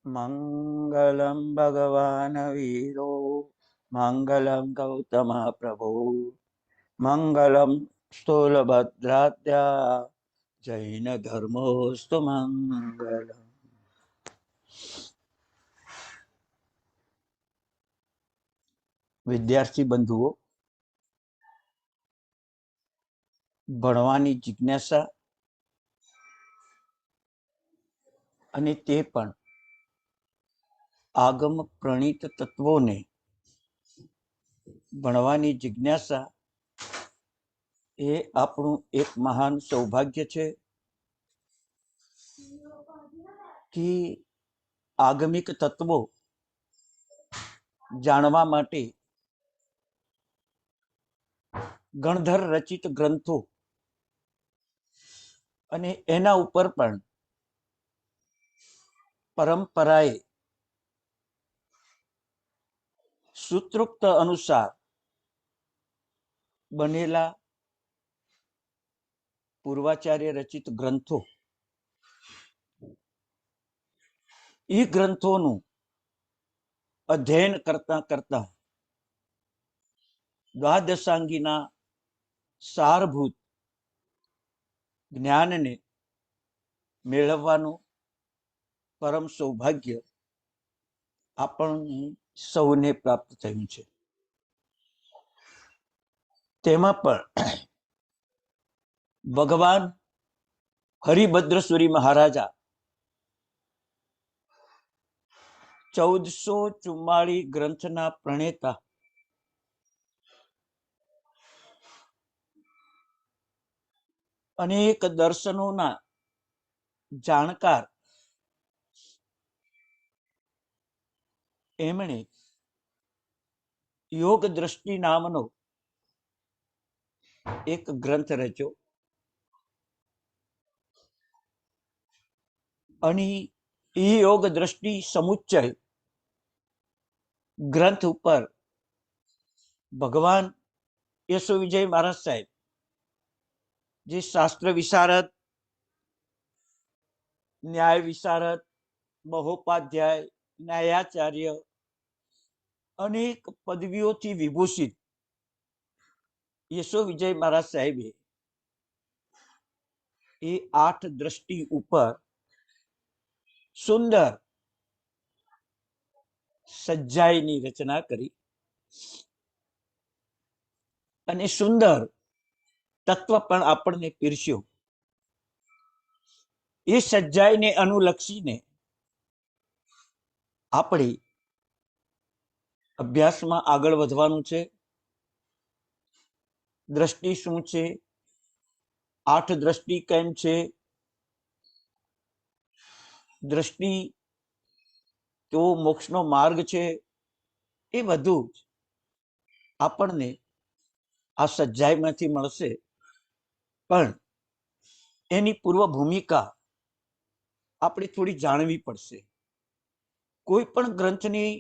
मंगलम भगवान वीरो मंगलम गौतम प्रभु मंगलम स्थूलभद्राद्या जैन धर्मोस्तु मंगलम। विद्यार्थी बंधुओं, भणवानी जिज्ञासा અને તે પણ આગમ પ્રણીત તત્વોને ભણવાની જિજ્ઞાસા એ આપણું એક મહાન સૌભાગ્ય છે કે આગમિક તત્વો જાણવા માટે ગણધર રચિત ગ્રંથો અને એના ઉપર પણ પરંપરાએ સૂત્રોક્ત અનુસાર બનેલા પૂર્વાચાર્ય રચિત ગ્રંથો, એ ગ્રંથોનું અધ્યયન કરતા કરતા દ્વાદશાંગીના સારભૂત જ્ઞાનને મેળવવાનું પરમ સૌભાગ્ય આપણને સૌને પ્રાપ્ત થયું છે. તેમાં પણ ભગવાન હરિભદ્રસુરી મહારાજા 1444 ગ્રંથના પ્રણેતા અનેક દર્શનોના જાણકાર એમણે યોગ દ્રષ્ટિ નામનો એક ગ્રંથ રચ્યો અને એ યોગ દ્રષ્ટિ સમુચ્ચય ગ્રંથ ઉપર ભગવાન યશો વિજય મહારાજ સાહેબ, જે શાસ્ત્ર વિશારદ, ન્યાય વિશારદ, મહોપાધ્યાય, ન્યાયાચાર્ય, અનેક પદવીઓથી વિભૂષિત યશો વિજય મહારાજ સાહેબે એ 8 દ્રષ્ટિ ઉપર સુંદર સજ્જાઈની રચના કરી અને સુંદર તત્વ પણ આપણને પીરસ્યો. એ સજ્જાઈને અનુલક્ષીને આપણે અભ્યાસમાં આગળ વધવાનું છે. દ્રષ્ટિ શું છે, 8 દ્રષ્ટિ કેમ છે, દ્રષ્ટિ તો મોક્ષનો માર્ગ છે, એ બધું જ આપણને આ સજ્જાઈમાંથી મળશે. પણ એની પૂર્વ ભૂમિકા આપણે થોડી જાણવી પડશે. કોઈ પણ ગ્રંથની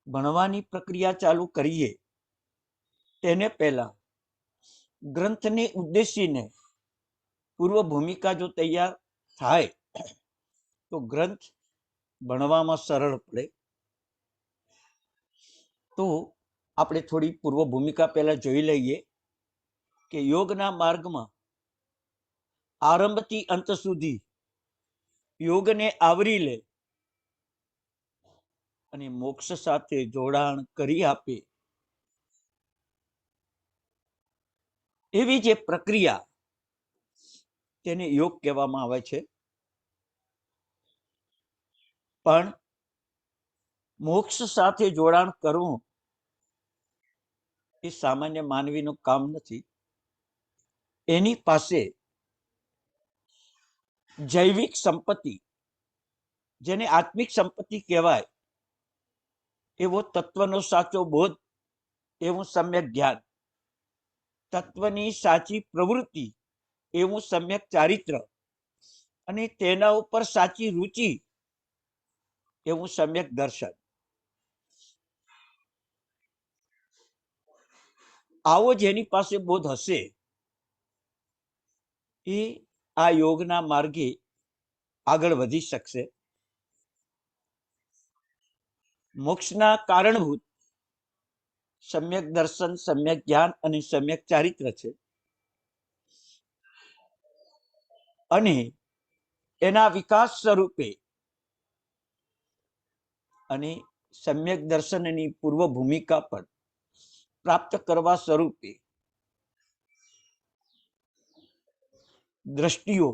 ભણવાની પ્રક્રિયા ચાલુ કરીએ તેને પહેલા ગ્રંથને ઉદ્દેશીને પૂર્વ ભૂમિકા જો તૈયાર થાય તો ગ્રંથ ભણવામાં સરળ પડે. તો આપણે થોડી પૂર્વ ભૂમિકા પહેલા જોઈ લઈએ કે યોગના માર્ગમાં આરંભથી અંત સુધી યોગને આવરી લે અને મોક્ષ સાથે જોડાણ કરી આપે એવી જે પ્રક્રિયા, તેને યોગ કહેવામાં આવે છે. પણ મોક્ષ સાથે જોડાણ કરવું એ સામાન્ય માનવીનું કામ નથી. એની પાસે જૈવિક સંપત્તિ, જેને આત્મિક સંપત્તિ કહેવાય, એવો તત્વનો સાચો બોધ, એવું સમ્યક જ્ઞાન, તત્વની સાચી પ્રવૃત્તિ, એવું સમ્યક ચારિત્ર, અને તેના ઉપર સાચી રુચિ, એવું સમ્યક દર્શન. આવો જેની પાસે બોધ હશે એ આ યોગના માર્ગે આગળ વધી શકશે. મોક્ષના કારણભૂત સમ્યક દર્શન, સમ્યક જ્ઞાન અને સમ્યક ચારિત્ર છે. અને એના વિકાસ સ્વરૂપે અને સમ્યક દર્શનની પૂર્વ ભૂમિકા પર પ્રાપ્ત કરવા સ્વરૂપે દ્રષ્ટિઓ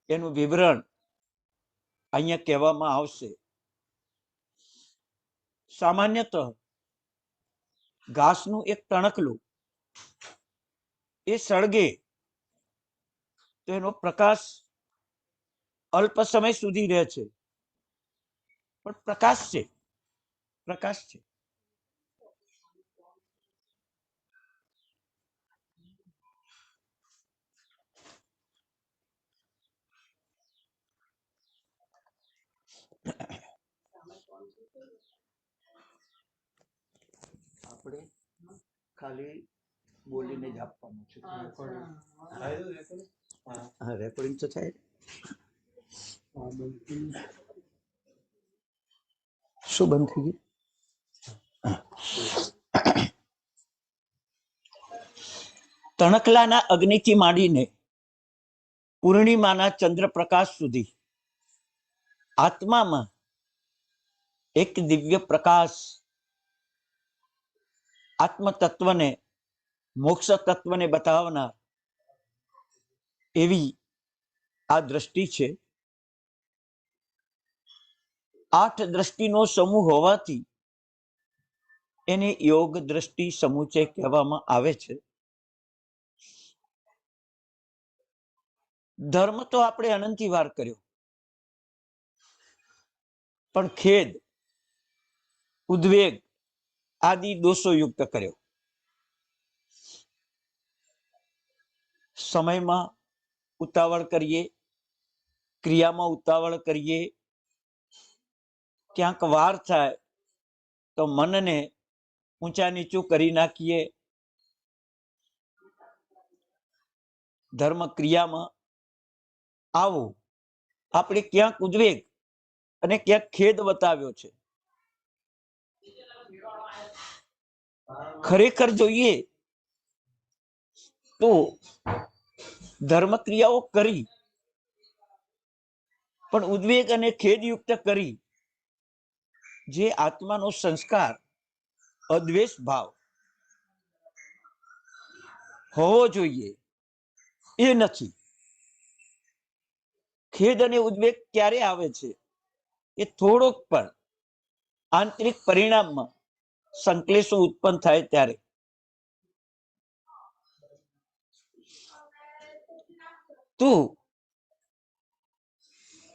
એનું વિવરણ અહીંયા કહેવામાં આવશે. સામાન્યતઃ ઘાસનું એક તણકલું એ સળગે તો એનો પ્રકાશ અલ્પ સમય સુધી રહે છે, પણ પ્રકાશ છે. આપણે ખાલી બોલીને જ આપવાનું છે. રેકોર્ડિંગ તો થાય. શું બંધ થઈ ગયું? તણકલાના અગ્નિથી માંડીને પૂર્ણિમાના ચંદ્રપ્રકાશ સુધી આત્મામાં એક દિવ્ય પ્રકાશ આત્મ તત્વને, મોક્ષ તત્વને બતાવનાર એવી આ દ્રષ્ટિ છે. 8 દ્રષ્ટિનો સમૂહ હોવાથી એને યોગ દ્રષ્ટિ સમુચય કહેવામાં આવે છે. ધર્મ તો આપણે અનંતી વાર કર્યો, પણ ખેદ, ઉદ્વેગ આદિ દોષો યુક્ત કર્યો. સમયમાં ઉતાવળ કરીએ, ક્રિયામાં ઉતાવળ કરીએ, ક્યાંક વાર થાય તો મનને ઊંચા નીચું કરી નાખીએ. ધર્મ ક્રિયામાં આવો આપણે ક્યાંક ઉદ્વેગ અને ક્યાંક ખેદ બતાવ્યો છે. ખરેખર જોઈએ તો ધર્મ ક્રિયાઓ કરી પણ ઉદ્વેગ અને ખેદયુક્ત કરી જે આત્માનો સંસ્કાર અદ્વેષ ભાવ હોવો જોઈએ એ નથી. ખેદ અને ઉદ્વેગ ક્યારે આવે છે? એ થોડોક પણ આંતરિક પરિણામમાં સંકલેશો ઉત્પન્ન થાય ત્યારે. તો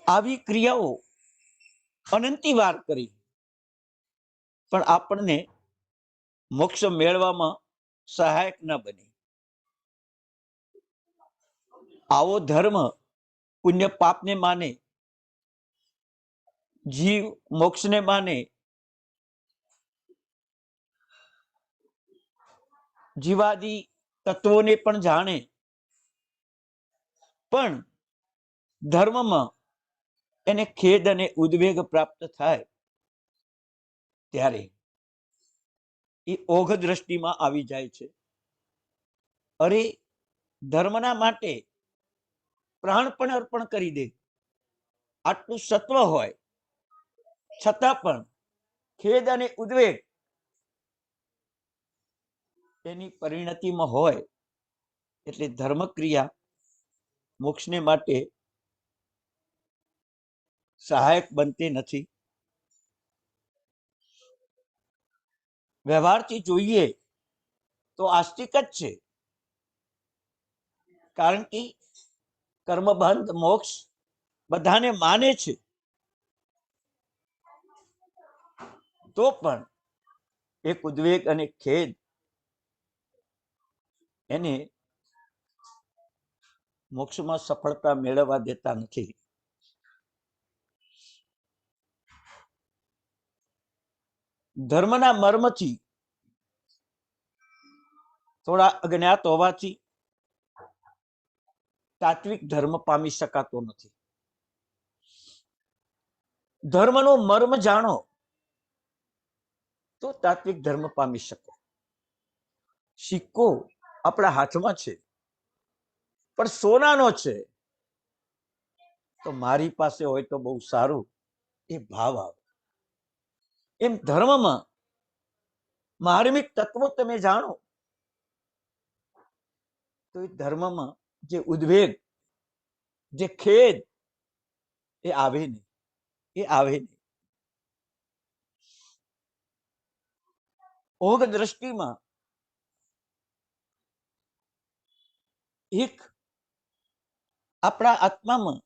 આવી ક્રિયાઓ અનંતી વાર કરી પણ આપણને મોક્ષ મેળવામાં સહાયક ન બની. આવો ધર્મ પુણ્ય પાપને માને, જીવ મોક્ષને માને, જીવાદી તત્વોને પણ જાણે, પણ ધર્મમાં એને ખેદ અને ઉદ્વેગ પ્રાપ્ત થાય ત્યારે એ ઓઘ દ્રષ્ટિમાં આવી જાય છે. અરે ધર્મના માટે પ્રાણ પણ અર્પણ કરી દે, આટલું સત્વ હોય છતાં પણ ખેદ અને ઉદ્વેગ એની પરિણતિમાં હોય એટલે ધર્મ ક્રિયા મોક્ષને માટે સહાયક બનતી નથી. વ્યવહારથી જોઈએ તો આસ્તિક જ છે, કારણ કે કર્મબંધ મોક્ષ બધાને માને છે, તો પણ એક ઉદ્વેગ અને ખેદ એને મોક્ષમાં સફળતા મેળવવા દેતા નથી. ધર્મના મર્મથી થોડા અજ્ઞાત હોવાથી તાત્વિક ધર્મ પામી શકાતો નથી. ધર્મનો મર્મ જાણો તો તાત્વિક ધર્મ પામી શકો. સિક્કો આપણા હાથમાં છે પણ સોનાનો છે તો મારી પાસે હોય તો બહુ સારું, એ ભાવ આવે. એમ ધર્મમાં માર્મિક તત્વો તમે જાણો તો એ ધર્મમાં જે ઉદ્વેગ, જે ખેદ, એ આવે નહીં, એ આવે નહીં. ઓગ દ્રષ્ટિમાં એક આપણા આત્મામાં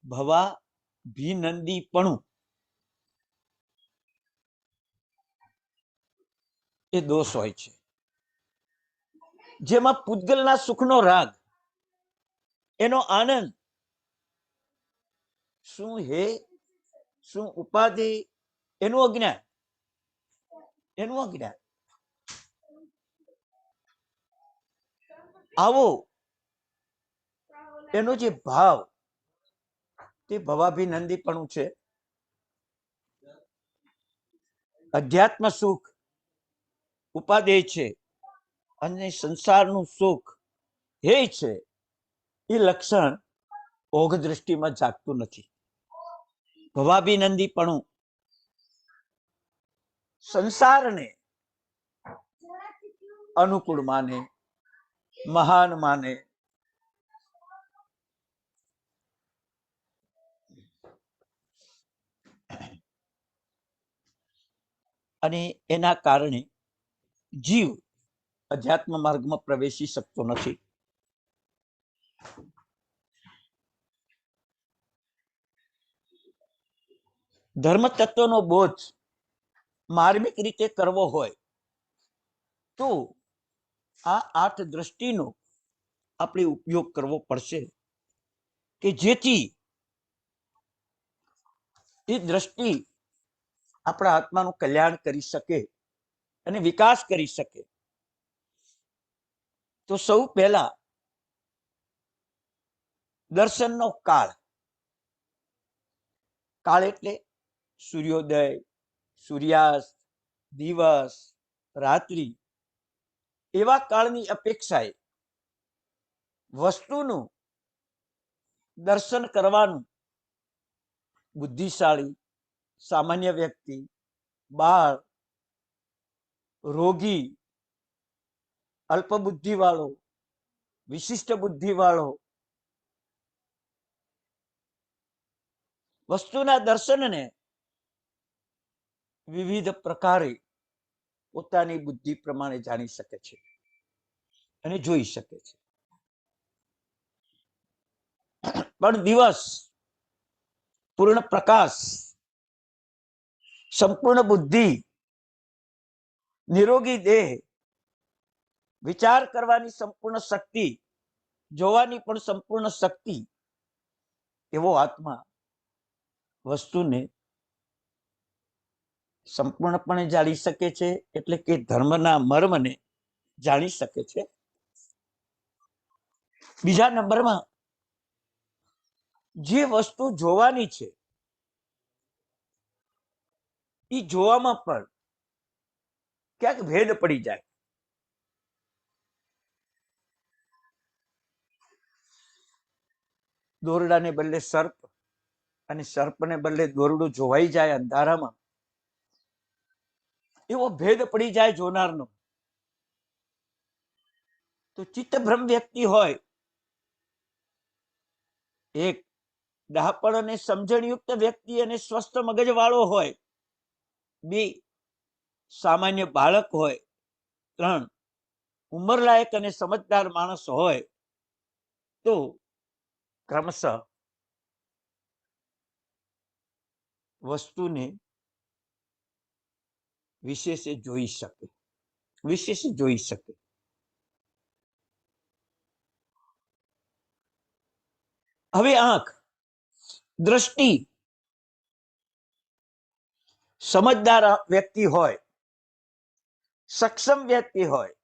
ભવાભિનંદીપણું એ દોષ હોય છે, જેમાં પૂતગલના સુખનો રાગ, એનો આનંદ, શું હે શું ઉપાધિ, એનું અજ્ઞાન, એનું અજ્ઞાન. આવો એનો જે ભાવ, તે ભવાભિનંદીપણું છે. અધ્યાત્મ સુખ ઉપાદેય છે અને સંસારનું સુખ હે છે, એ લક્ષણ ઓઘ દ્રષ્ટિમાં જાગતું નથી. ભવાભિનંદીપણું સંસારને અનુકૂળ માને, મહાન માને, અને એના કારણે જીવ અધ્યાત્મ માર્ગમાં પ્રવેશી શકતો નથી. ધર્મ તત્વનો બોધ માર્મિક રીતે કરવો હોય તો આ 8 દ્રષ્ટિનો આપણે ઉપયોગ કરવો પડશે, કે જેથી એ દ્રષ્ટિ આપણા આત્માનું કલ્યાણ કરી શકે અને વિકાસ કરી શકે. તો સૌ પહેલા દર્શનનો કાળ. કાળ એટલે સૂર્યોદય, સૂર્યાસ્ત, દિવસ, રાત્રિ, એવા કાળની અપેક્ષાએ વસ્તુનું દર્શન કરવાનું બુદ્ધિશાળી, સામાન્ય વ્યક્તિ, બાળ, રોગી, અલ્પ બુદ્ધિ વાળો, વિશિષ્ટ બુદ્ધિ વાળો, વસ્તુના દર્શનને વિવિધ પ્રકારે પોતાની બુદ્ધિ પ્રમાણે જાણી શકે છે અને જોઈ શકે છે. પણ દિવસ, પૂર્ણ પ્રકાશ, સંપૂર્ણ બુદ્ધિ, નિરોગી દેહ, વિચાર કરવાની સંપૂર્ણ શક્તિ, જોવાની પણ સંપૂર્ણ શક્તિ, એવો આત્મા વસ્તુને સંપૂર્ણપણે જાણી શકે છે, એટલે કે ધર્મના મર્મને જાણી શકે છે. બીજા નંબરમાં જે વસ્તુ જોવાની છે એ જોવામાં પણ ક્યાંક ભેદ પડી જાય. દોરડાને બદલે સર્પ અને સર્પને બદલે દોરડું જોવાઈ જાય અંધારામાં, એવો ભેદ પડી જાય જોનારનો. તો ચિત્તભ્રમ વ્યક્તિ હોય, એક ડહાપણ અને સમજણયુક્ત વ્યક્તિ અને સ્વસ્થ મગજ વાળો હોય, 2 સામાન્ય બાળક હોય, 3 ઉંમરલાયક અને સમજદાર માણસ હોય, તો ક્રમશઃ વસ્તુને વિશેષે જોઈ શકે, વિશેષે જોઈ શકે. હવે આંખ, દ્રષ્ટિ, સમજદાર વ્યક્તિ હોય, સક્ષમ વ્યક્તિ હોય,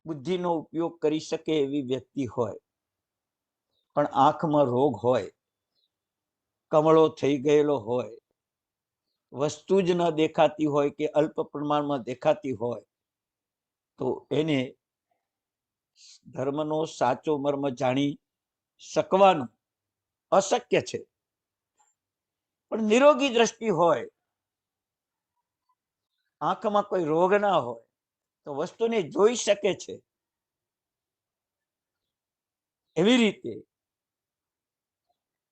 બુદ્ધિનો ઉપયોગ કરી શકે એવી વ્યક્તિ હોય, પણ આંખમાં રોગ હોય, કમળો થઈ ગયેલો હોય, વસ્તુ જ ન દેખાતી હોય કે અલ્પ પ્રમાણમાં દેખાતી હોય, તો એને ધર્મનો સાચો મર્મ જાણી શકવાનું અશક્ય છે. પણ નિરોગી દ્રષ્ટિ હોય, આંખમાં કોઈ રોગ ના હોય, તો વસ્તુને જોઈ શકે છે. એવી રીતે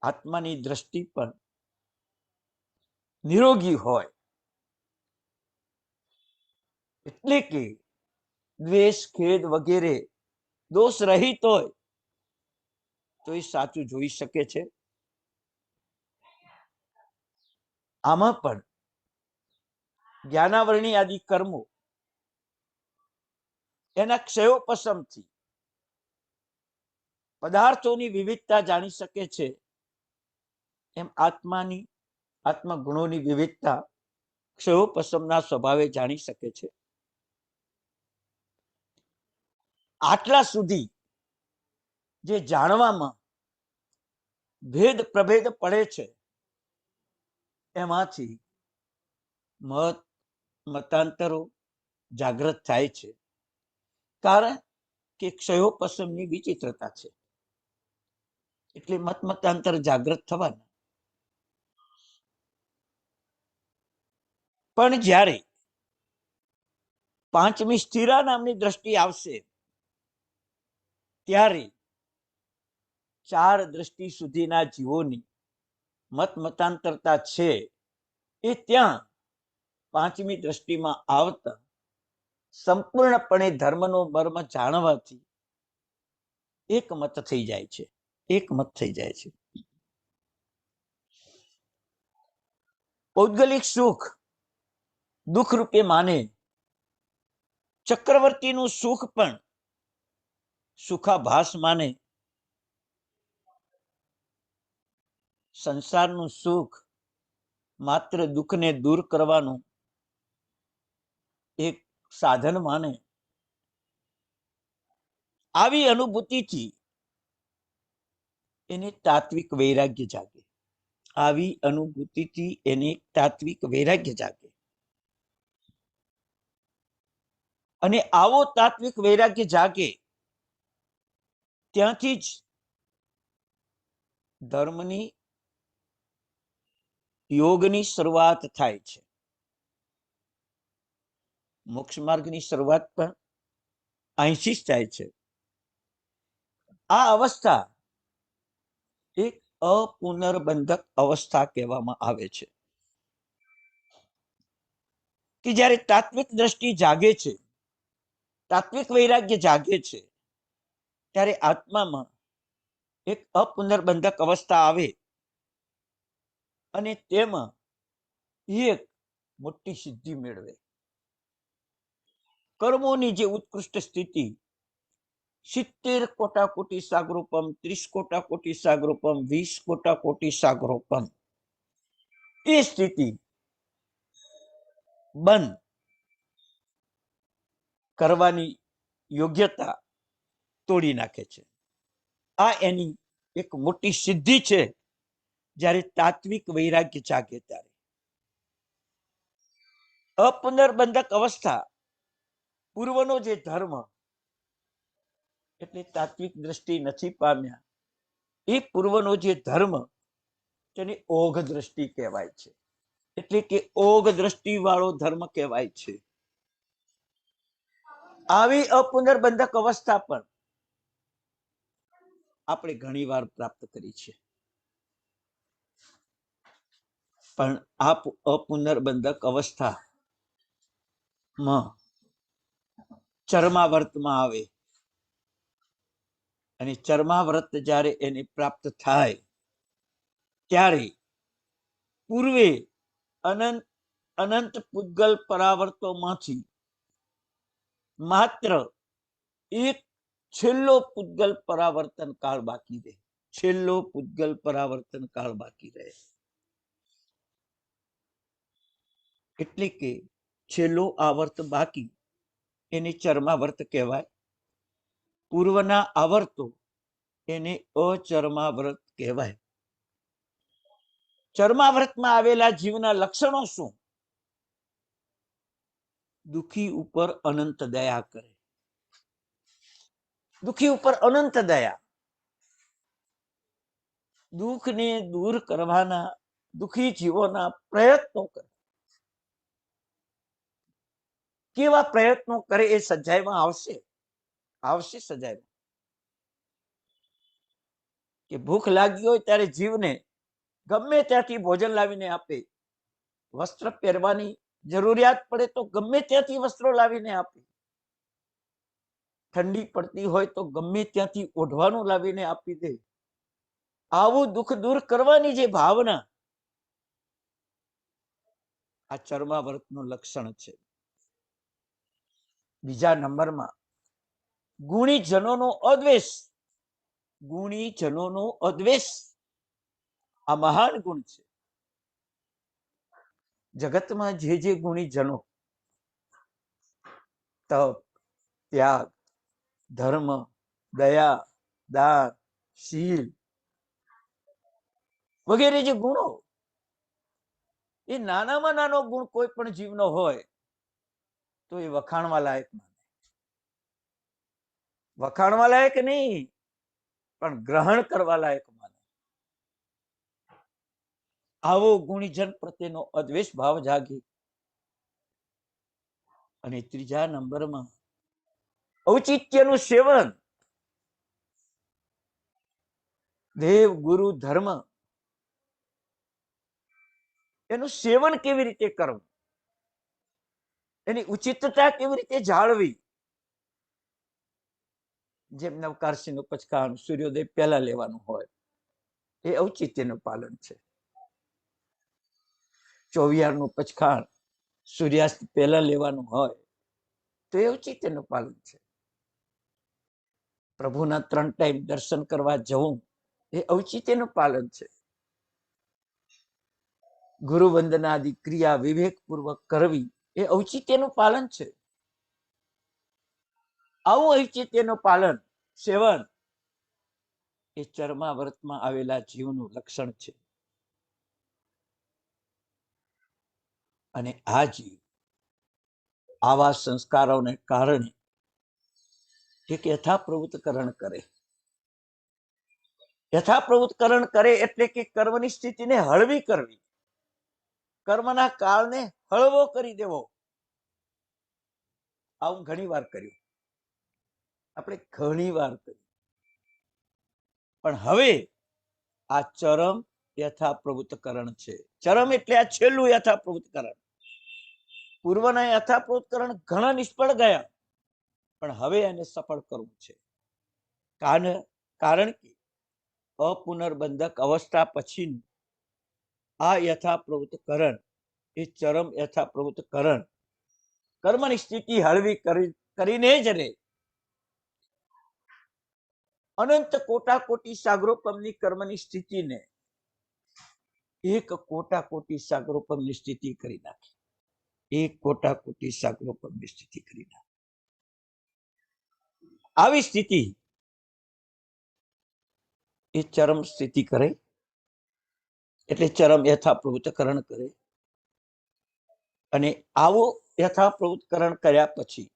આત્માની દ્રષ્ટિ પણ નિરોગી હોય, એટલે કે દ્વેષ, ખેદ વગેરે દોષ રહિત હોય, તો એ સાચું જોઈ શકે છે. આમાં પણ જ્ઞાનાવરણી આદિ કર્મો એના ક્ષયોપશમથી પદાર્થોની વિવિધતા જાણી શકે છે. એમ આત્મગુણોની વિવિધતા ક્ષયોપશમના સ્વભાવે જાણી શકે છે. આટલા સુધી જે જાણવામાં ભેદ પ્રભેદ પડે છે, એમાંથી મતાંતરો જાગૃત થાય છે. કારણ કે ક્ષયોપશમની વિચિત્રતા છે, એટલે મતાંતર જાગૃત થવાના. પણ જ્યારે પાંચમી સ્થિરા નામની દ્રષ્ટિ આવશે, ત્યારે ચાર દ્રષ્ટિ સુધીના જીવોની મતાંતરતા છે, એ ત્યાં પાંચમી દ્રષ્ટિમાં આવતા સંપૂર્ણપણે ધર્મનો મર્મ જાણવાથી એકમત થઈ જાય છે. એકમત થઈ જાય છે. પૌદ્ગલિક સુખ દુઃખ રૂપે માને, ચક્રવર્તીનું સુખ પણ સુખાભાસ માને, સંસારનું સુખ માત્ર દુઃખને દૂર કરવાનું એક સાધન માને. આવી અનુભૂતિથી એને તાત્વિક વૈરાગ્ય જાગે. આવી અનુભૂતિથી એને તાત્વિક વૈરાગ્ય જાગે. અને આવો તાત્વિક વૈરાગ્ય જાગે, ત્યાંથી જ ધર્મની યોગની શરૂઆત થાય છે. મોક્ષ માર્ગની શરૂઆત પણ અહીંથી જ થાય છે. આ અવસ્થા એક અપુનર્બંધક અવસ્થા કહેવામાં આવે છે, કે જ્યારે તાત્વિક દ્રષ્ટિ જાગે છે, તાત્વિક વૈરાગ્ય જાગે છે, ત્યારે આત્મામાં એક અપુનર્બંધક અવસ્થા આવે અને તેમાં એક મોટી સિદ્ધિ મેળવે. કર્મોની જે ઉત્કૃષ્ટ સ્થિતિ, 70 કોટાકોટી સાગરોપમ, 30 કોટાકોટી સાગરોપમ, 20 કોટાકોટી સાગરોપમ, એ સ્થિતિ બંધ કરવાની યોગ્યતા તોડી નાખે છે. આ એની એક મોટી સિદ્ધિ છે. જ્યારે તાત્વિક વૈરાગ્ય જાગે ત્યારે અપુનર્બંધક અવસ્થા, પૂર્વનો જે ધર્મ એટલે તાત્વિક દ્રષ્ટિ નથી પામ્યા, એ પૂર્વનો જે ધર્મ તેને ઓઘ દ્રષ્ટિ કહેવાય છે. એટલે કે ઓઘ દ્રષ્ટિ વાળો ધર્મ કહેવાય છે. આવી અપુનર્બંધક અવસ્થા પણ આપણે ઘણી વાર પ્રાપ્ત કરી છે. પણ આ અપુનર્બંધક અવસ્થામાં ચરમાવર્તમાં આવે, અને ચરમાવર્ત જ્યારે એને પ્રાપ્ત થાય, ત્યારે પૂર્વે અનંત પૂતગલ પરાવર્તોમાંથી માત્ર એક છેલ્લો પૂતગલ પરાવર્તન કાળ બાકી રહે. છેલ્લો પૂતગલ પરાવર્તન કાળ બાકી રહે, એટલે કે છેલ્લો આવર્ત બાકી, એને ચરમાવર્ત કહેવાય. પૂર્વના આવર્તો એને અચર્માવ્રત કહેવાય. ચર્માવ્રતમાં આવેલા જીવના લક્ષણો શું? દુઃખી ઉપર અનંત દયા કરે. દુઃખી ઉપર અનંત દયા. દુઃખને દૂર કરવાના દુઃખી જીવોના પ્રયત્નો કરે. કેવા પ્રયત્નો કરે એ સજાયમાં આવશે. આવશે સજાયમાં. કે ભૂખ લાગી હોય ત્યારે જીવને ગમે ત્યાંથી ભોજન લાવીને આપે. વસ્ત્ર પહેરવાની જરૂરિયાત પડે તો ગમે ત્યાંથી વસ્ત્રો લાવીને આપે. ઠંડી પડતી હોય તો ગમે ત્યાંથી ઓઢવાનું લાવીને આપી દે. આવું દુઃખ દૂર કરવાની જે ભાવના, આ ચર્માવ્રતનું લક્ષણ છે. બીજા નંબરમાં ગુણીજનોનો અદ્વેષ. ગુણીજનોનો અદ્વેષ આ મહાન ગુણ છે. જગતમાં જે ગુણીજનો તપ, ત્યાગ, ધર્મ, દયા, દાન, શીલ વગેરે જે ગુણો, એ નાનામાં નાનો ગુણ કોઈ પણ જીવનો હોય તો એ વખાણવા લાયક માને. વખાણવા લાયક નહીં, પણ ગ્રહણ કરવા લાયક માને. આવો ગુણીજન પ્રત્યેનો અદ્વેષ ભાવ જાગે. અને ત્રીજા નંબરમાં ઔચિત્યનું સેવન. દેવ, ગુરુ, ધર્મ એનું સેવન કેવી રીતે કરવું, એની ઉચિતતા કેવી રીતે જાળવી. જેમ નવકારસીનું પચકાણ સૂર્યોદય પહેલા લેવાનું હોય, એ ઔચિત્યનું પાલન છે. ચોવિયારનું પચખાણ સૂર્યાસ્ત પહેલા લેવાનું હોય તો એ ઔચિત્યનું પાલન છે. પ્રભુના 3 ટાઈમ દર્શન કરવા જવું એ ઔચિત્યનું પાલન છે. ગુરુ વંદનાદિ ક્રિયા વિવેકપૂર્વક કરવી એ ઔચિત્યનું પાલન છે. આવું ઔચિત્યનું પાલન, સેવન એ ચર્માવ્રતમાં આવેલા જીવનું લક્ષણ છે. અને આ જીવ આવા સંસ્કારોને કારણે એક યથાપ્રવૃત્તકરણ કરે. યથાપ્રવૃત્તકરણ કરે એટલે કે કર્મની સ્થિતિને હળવી કરવી, કર્મના કાળને હળવો કરી દેવો. આવું ઘણી વાર કર્યું, આપણે ઘણી વાર કર્યું. પણ હવે આ ચરમ યથાપ્રવૃત્તકરણ છે. ચરમ એટલે આ છેલ્લું યથાપ્રવૃત્તકરણ. પૂર્વના યથાપ્રવૃત્તકરણ ઘણા નિષ્ફળ ગયા, પણ હવે એને સફળ કરવું છે. કારણ કે અપુનર્બંધક અવસ્થા પછીનું આ યથાપ્રવૃત્તકરણ એ ચરમ યથાપ્રવૃત્તકરણ કર્મની સ્થિતિ હળવી કરીને જ રહે. અનંત કોટાકોટી સાગરોપમની કર્મની સ્થિતિને એક કોટાકોટી સાગરોપમની સ્થિતિ કરી નાખે. એક કોટાકોટી સાગરોપમની સ્થિતિ કરી નાખે. આવી સ્થિતિ એ ચરમ સ્થિતિ કરે, એટલે ચરમ યથાપ્રવૃત્તકરણ કરે. અને આવો યથાપ્રવૃત્તકરણ કર્યા પછી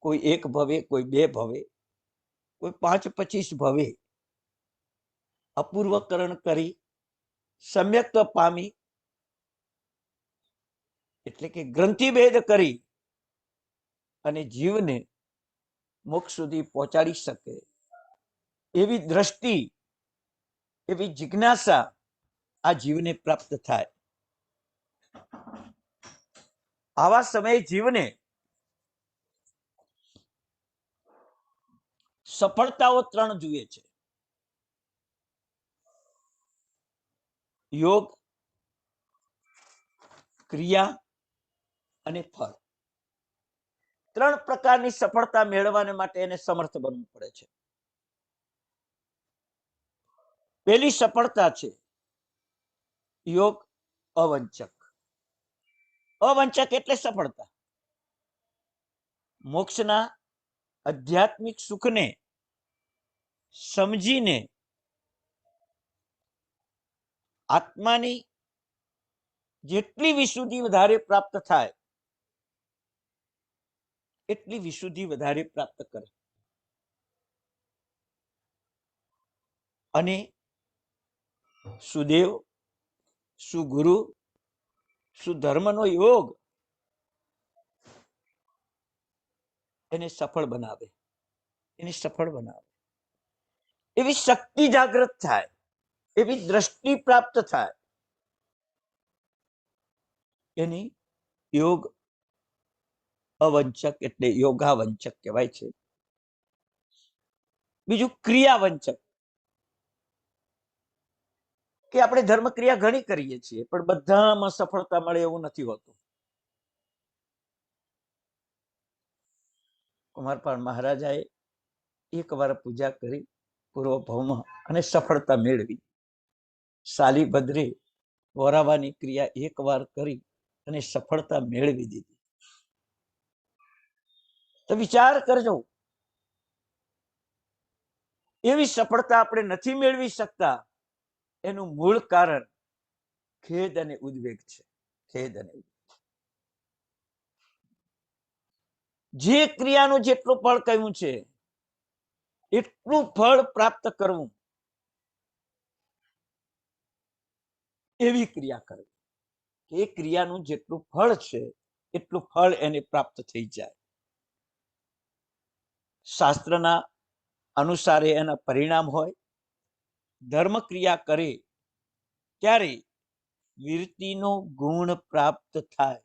કોઈ 1 ભવે, કોઈ 2 ભવે, કોઈ 5-25 ભવે અપૂર્વકરણ કરી સમ્યક્ત્વ પામી, એટલે કે ગ્રંથિભેદ કરી અને જીવને મોક્ષ સુધી પહોંચાડી શકે એવી દ્રષ્ટિ, એવી જિજ્ઞાસા આ જીવને પ્રાપ્ત થાય. આવા સમયે જીવને સફળતાઓ 3 જોઈએ છે: યોગ, ક્રિયા અને ફળ. 3 પ્રકારની સફળતા મેળવવા માટે એને સમર્થ બનવું પડે છે. પહેલી સફળતા છે યોગ અવંચક. અવંચક એટલે સફળતા. મોક્ષના આધ્યાત્મિક સુખને સમજીને આત્માની જેટલી વિશુદ્ધિ વધારે પ્રાપ્ત થાય એટલી વિશુદ્ધિ વધારે પ્રાપ્ત કરે. અને સુદેવ, સુગુરુ, સુધર્મનો યોગ એને સફળ બનાવે, એને સફળ બનાવે. એવી શક્તિ જાગૃત થાય, એવી દ્રષ્ટિ પ્રાપ્ત થાય. એની યોગ અવંચક એટલે યોગાવંચક કહેવાય છે. બીજું ક્રિયાવંચક, કે આપણે ધર્મ ક્રિયા ઘણી કરીએ છીએ પણ બધામાં સફળતા મળે એવું નથી હોતું. કુમારપાળ મહારાજાએ એકવાર પૂજા કરી પૂર્વ ભાવમાં અને સફળતા મેળવી. સાલીભદ્રે વોરાવાની ક્રિયા એકવાર કરી અને સફળતા મેળવી દીધી. તો વિચાર કરજો, એવી સફળતા આપણે નથી મેળવી શકતા એનું મૂળ કારણ ખેદ અને ઉદ્વેગ છે. ખેદ અને જે ક્રિયાનું જેટલું ફળ કહ્યું છે એટલું ફળ પ્રાપ્ત કરવું, એવી ક્રિયા કરવી. એ ક્રિયાનું જેટલું ફળ છે એટલું ફળ એને પ્રાપ્ત થઈ જાય. શાસ્ત્રના અનુસારે એના પરિણામ હોય. ધર્મ ક્રિયા કરે ત્યારે વીરતીનો ગુણ પ્રાપ્ત થાય.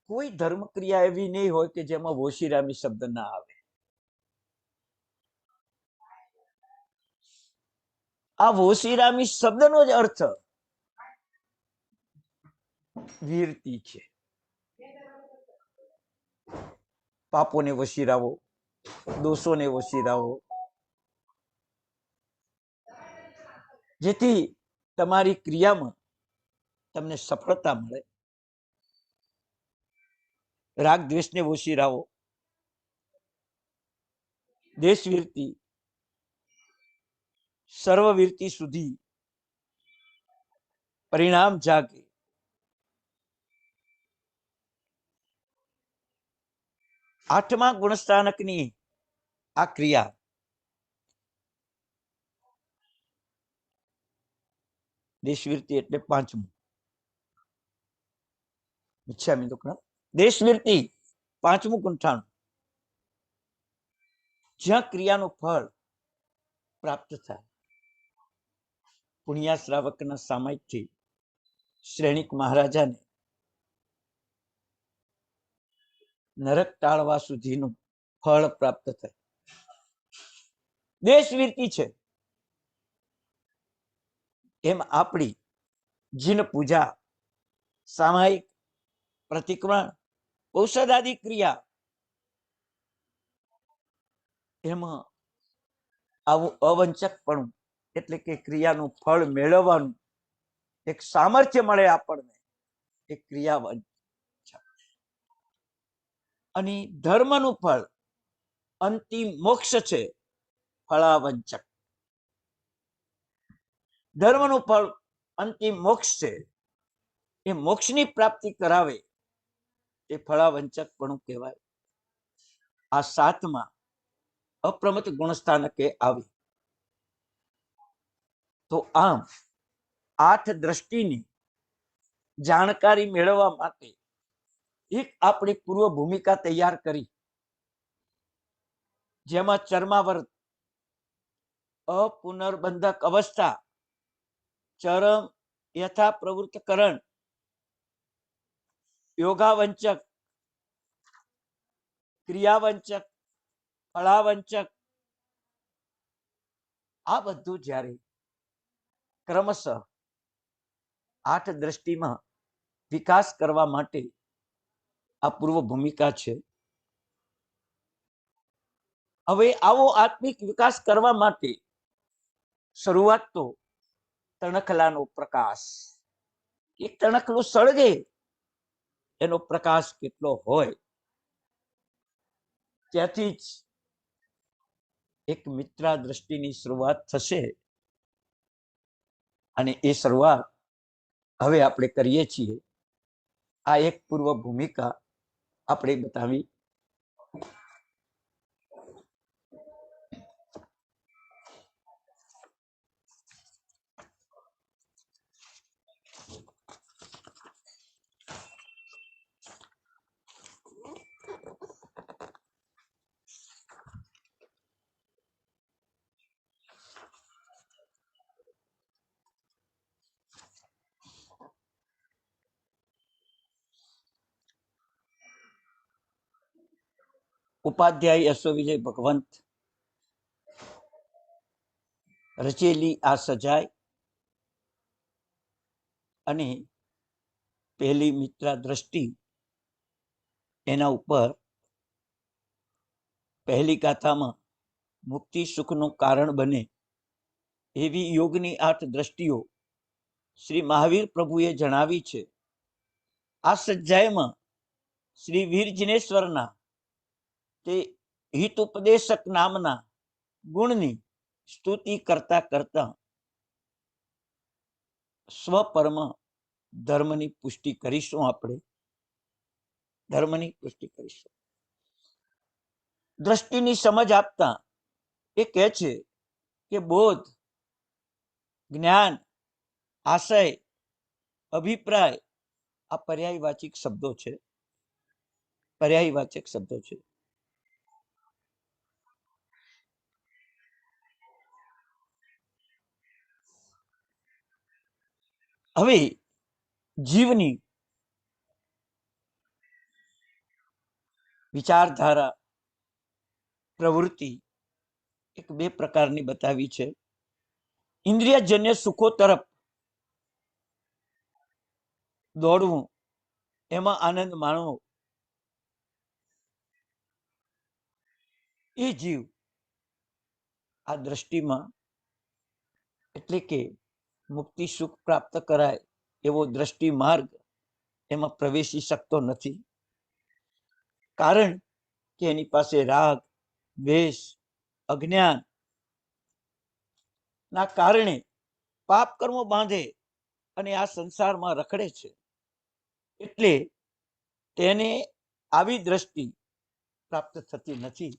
કોઈ ધર્મ ક્રિયા એવી નહીં હોય કે જેમાં વોશીરામી શબ્દ ના આવે. આ વોશીરામી શબ્દનો જ અર્થ વીરતી છે. પાપોને વશીરાવો, દોષોને વશીરાવો, જેથી તમારી ક્રિયામાં તમને સફળતા મળે. રાગ દ્વેષને વશીરાવો, દેશવીરતી, સર્વવીરતી સુધી પરિણામ જાગે. આઠમા ગુણસ્થાનકની આ ક્રિયા દેશવીરતી એટલે પાંચમું. મિચ્છામી દુક્કડમ. દેશવીરતી પાંચમું ગુંઠાણું, જ્યાં ક્રિયાનું ફળ પ્રાપ્ત થાય. પુણ્યા શ્રાવકના સામયિકથી શ્રેણિક મહારાજાને નરક ટાળવા સુધીનું ફળ પ્રાપ્ત થાય. દેશવીરતી છે. એમ આપણી જીન પૂજા, સામાયિક, પ્રતિક્રમણ, ઔષધાદિ ક્રિયા, એમાં આવું અવંચકપણું એટલે કે ક્રિયાનું ફળ મેળવવાનું એક સામર્થ્ય મળે આપણને, એ ક્રિયાવંચ. અને ધર્મનું ફળ અંતિમ મોક્ષ છે, ફળાવંચક. ધર્મનું ફળ અંતિમ મોક્ષ છે, એ મોક્ષની પ્રાપ્તિ કરાવે એ ફળાવંચકપણું કહેવાય. આ સાતમાં અપ્રમત ગુણસ્થાનકે આવી. તો આમ આઠ દ્રષ્ટિની જાણકારી મેળવવા માટે એક આપણી પૂર્વ ભૂમિકા તૈયાર કરી, જેમાં ચર્માવર્ત, અપુનર્બંધક અવસ્થા, ચરમ યથા પ્રવૃત્તકરણ, યોગાવંચક, ક્રિયાવંચક, ફળાવંચક, આ બધું જ્યારે ક્રમશઃ આઠ દ્રષ્ટિમાં વિકાસ કરવા માટે આ પૂર્વ ભૂમિકા છે. હવે આવો આત્મિક વિકાસ કરવા માટે શરૂઆત તો તણખલાનો પ્રકાશ. એક તણખલું સળગે એનો પ્રકાશ કેટલો હોય ત્યાંથી જ એક મિત્રા દ્રષ્ટિની શરૂઆત થશે અને એ શરૂઆત હવે આપણે કરીએ છીએ. આ એક પૂર્વ ભૂમિકા આપણે બતાવી. ઉપાધ્યાય અશ્વ વિજય ભગવંત રચેલી આ સજાય અને પહેલી મિત્રા દ્રષ્ટિ એના ઉપર પહેલી ગાથામાં મુક્તિ સુખનું કારણ બને એવી યોગની 8 દ્રષ્ટિઓ શ્રી મહાવીર પ્રભુએ જણાવી છે. આ સજ્જાયમાં શ્રી વીર જિનેશ્વરના તે હિતોપદેશક નામના ગુણની સ્તુતિ કરતા કરતા સ્વપરમ ધર્મની પુષ્ટિ કરીશું. આપણે ધર્મની પુષ્ટિ કરીશું. દ્રષ્ટિની સમજ આપતા એ કહે છે કે બોધ, જ્ઞાન, આશય, અભિપ્રાય આ પર્યાયવાચક શબ્દો છે. પર્યાયવાચક શબ્દો છે. હવે જીવની વિચારધારા પ્રવૃત્તિ એક બે પ્રકારની બતાવી છે. ઇન્દ્રિયજન્ય સુખો તરફ દોડવું, એમાં આનંદ માણવો, એ જીવ આ દ્રષ્ટિમાં એટલે કે મુક્તિ સુખ પ્રાપ્ત કરાય એવો દ્રષ્ટિ માર્ગ એમાં પ્રવેશી શકતો નથી. કારણ કે એની પાસે રાગ, દ્વેષ, અજ્ઞાન ના કારણે પાપ કર્મો બાંધે અને આ સંસારમાં રખડે છે. એટલે તેને આવી દ્રષ્ટિ પ્રાપ્ત થતી નથી.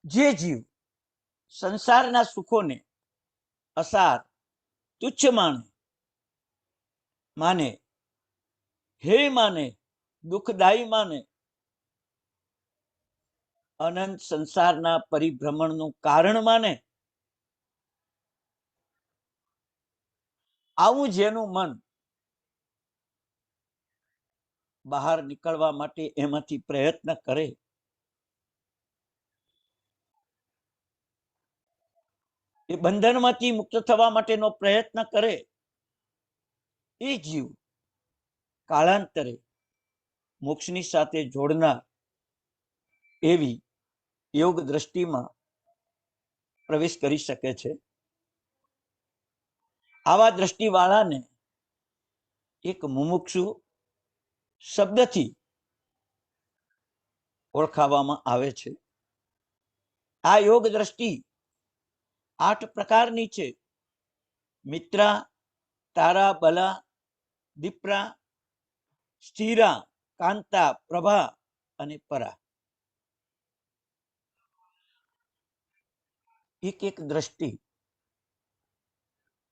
જે જીવ સંસારના સુખોને અસાર, તુચ્છ માને, હે માને, દુઃખદાયી માને, અનંત સંસારના પરિભ્રમણનું કારણ માને, આવું જેનું મન બહાર નીકળવા માટે એમાંથી પ્રયત્ન કરે, એ બંધનમાંથી મુક્ત થવા માટેનો પ્રયત્ન કરે, એ જીવ કાળાંતરે મોક્ષની સાથે જોડનાર એવી યોગ દ્રષ્ટિમાં પ્રવેશ કરી શકે છે. આવા દ્રષ્ટિવાળાને એક મુમુક્ષુ શબ્દથી ઓળખાવવામાં આવે છે. આ યોગ દ્રષ્ટિ 8 પ્રકારની છે. મિત્રા, તારા, બલા, દીપ્રા, સ્થિરા, કાંતા, પ્રભા અને પરા. એક એક દ્રષ્ટિ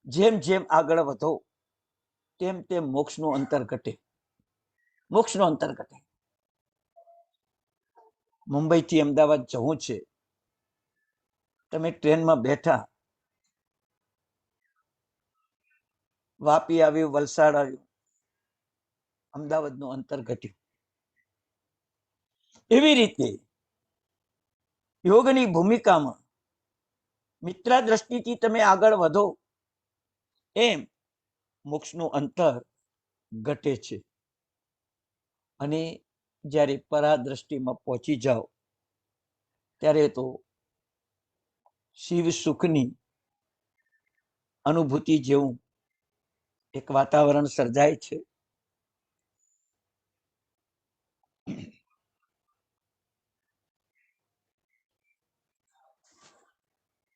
જેમ જેમ આગળ વધો તેમ તેમ મોક્ષનું અંતર ઘટે. મોક્ષનું અંતર ઘટે. મુંબઈથી અમદાવાદ જવું છે, તમે ટ્રેનમાં બેઠા, વાપી આવ્યું, વલસાડ આવ્યું, અમદાવાદનું અંતર ઘટ્યું. એવી રીતે યોગની ભૂમિકામાં મિત્રા દ્રષ્ટિથી તમે આગળ વધો એમ મોક્ષનું અંતર ઘટે છે. અને જ્યારે પરા દ્રષ્ટિમાં પહોંચી જાઓ ત્યારે તો શિવ સુખની અનુભૂતિ જેવું એક વાતાવરણ સર્જાય છે.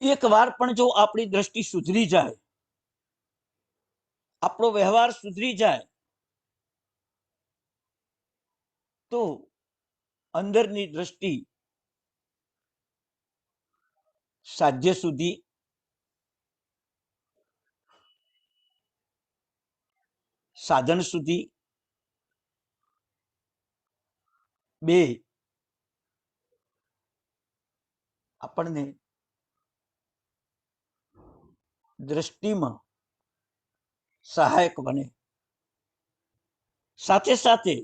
એક વાર પણ જો આપણી દ્રષ્ટિ સુધરી જાય, આપણો વ્યવહાર સુધરી જાય, તો અંદરની દ્રષ્ટિ સાધ્ય સુધી, સાધન સુધી, બે આપણને દ્રષ્ટિમાં સહાયક બને, સાથે સાથે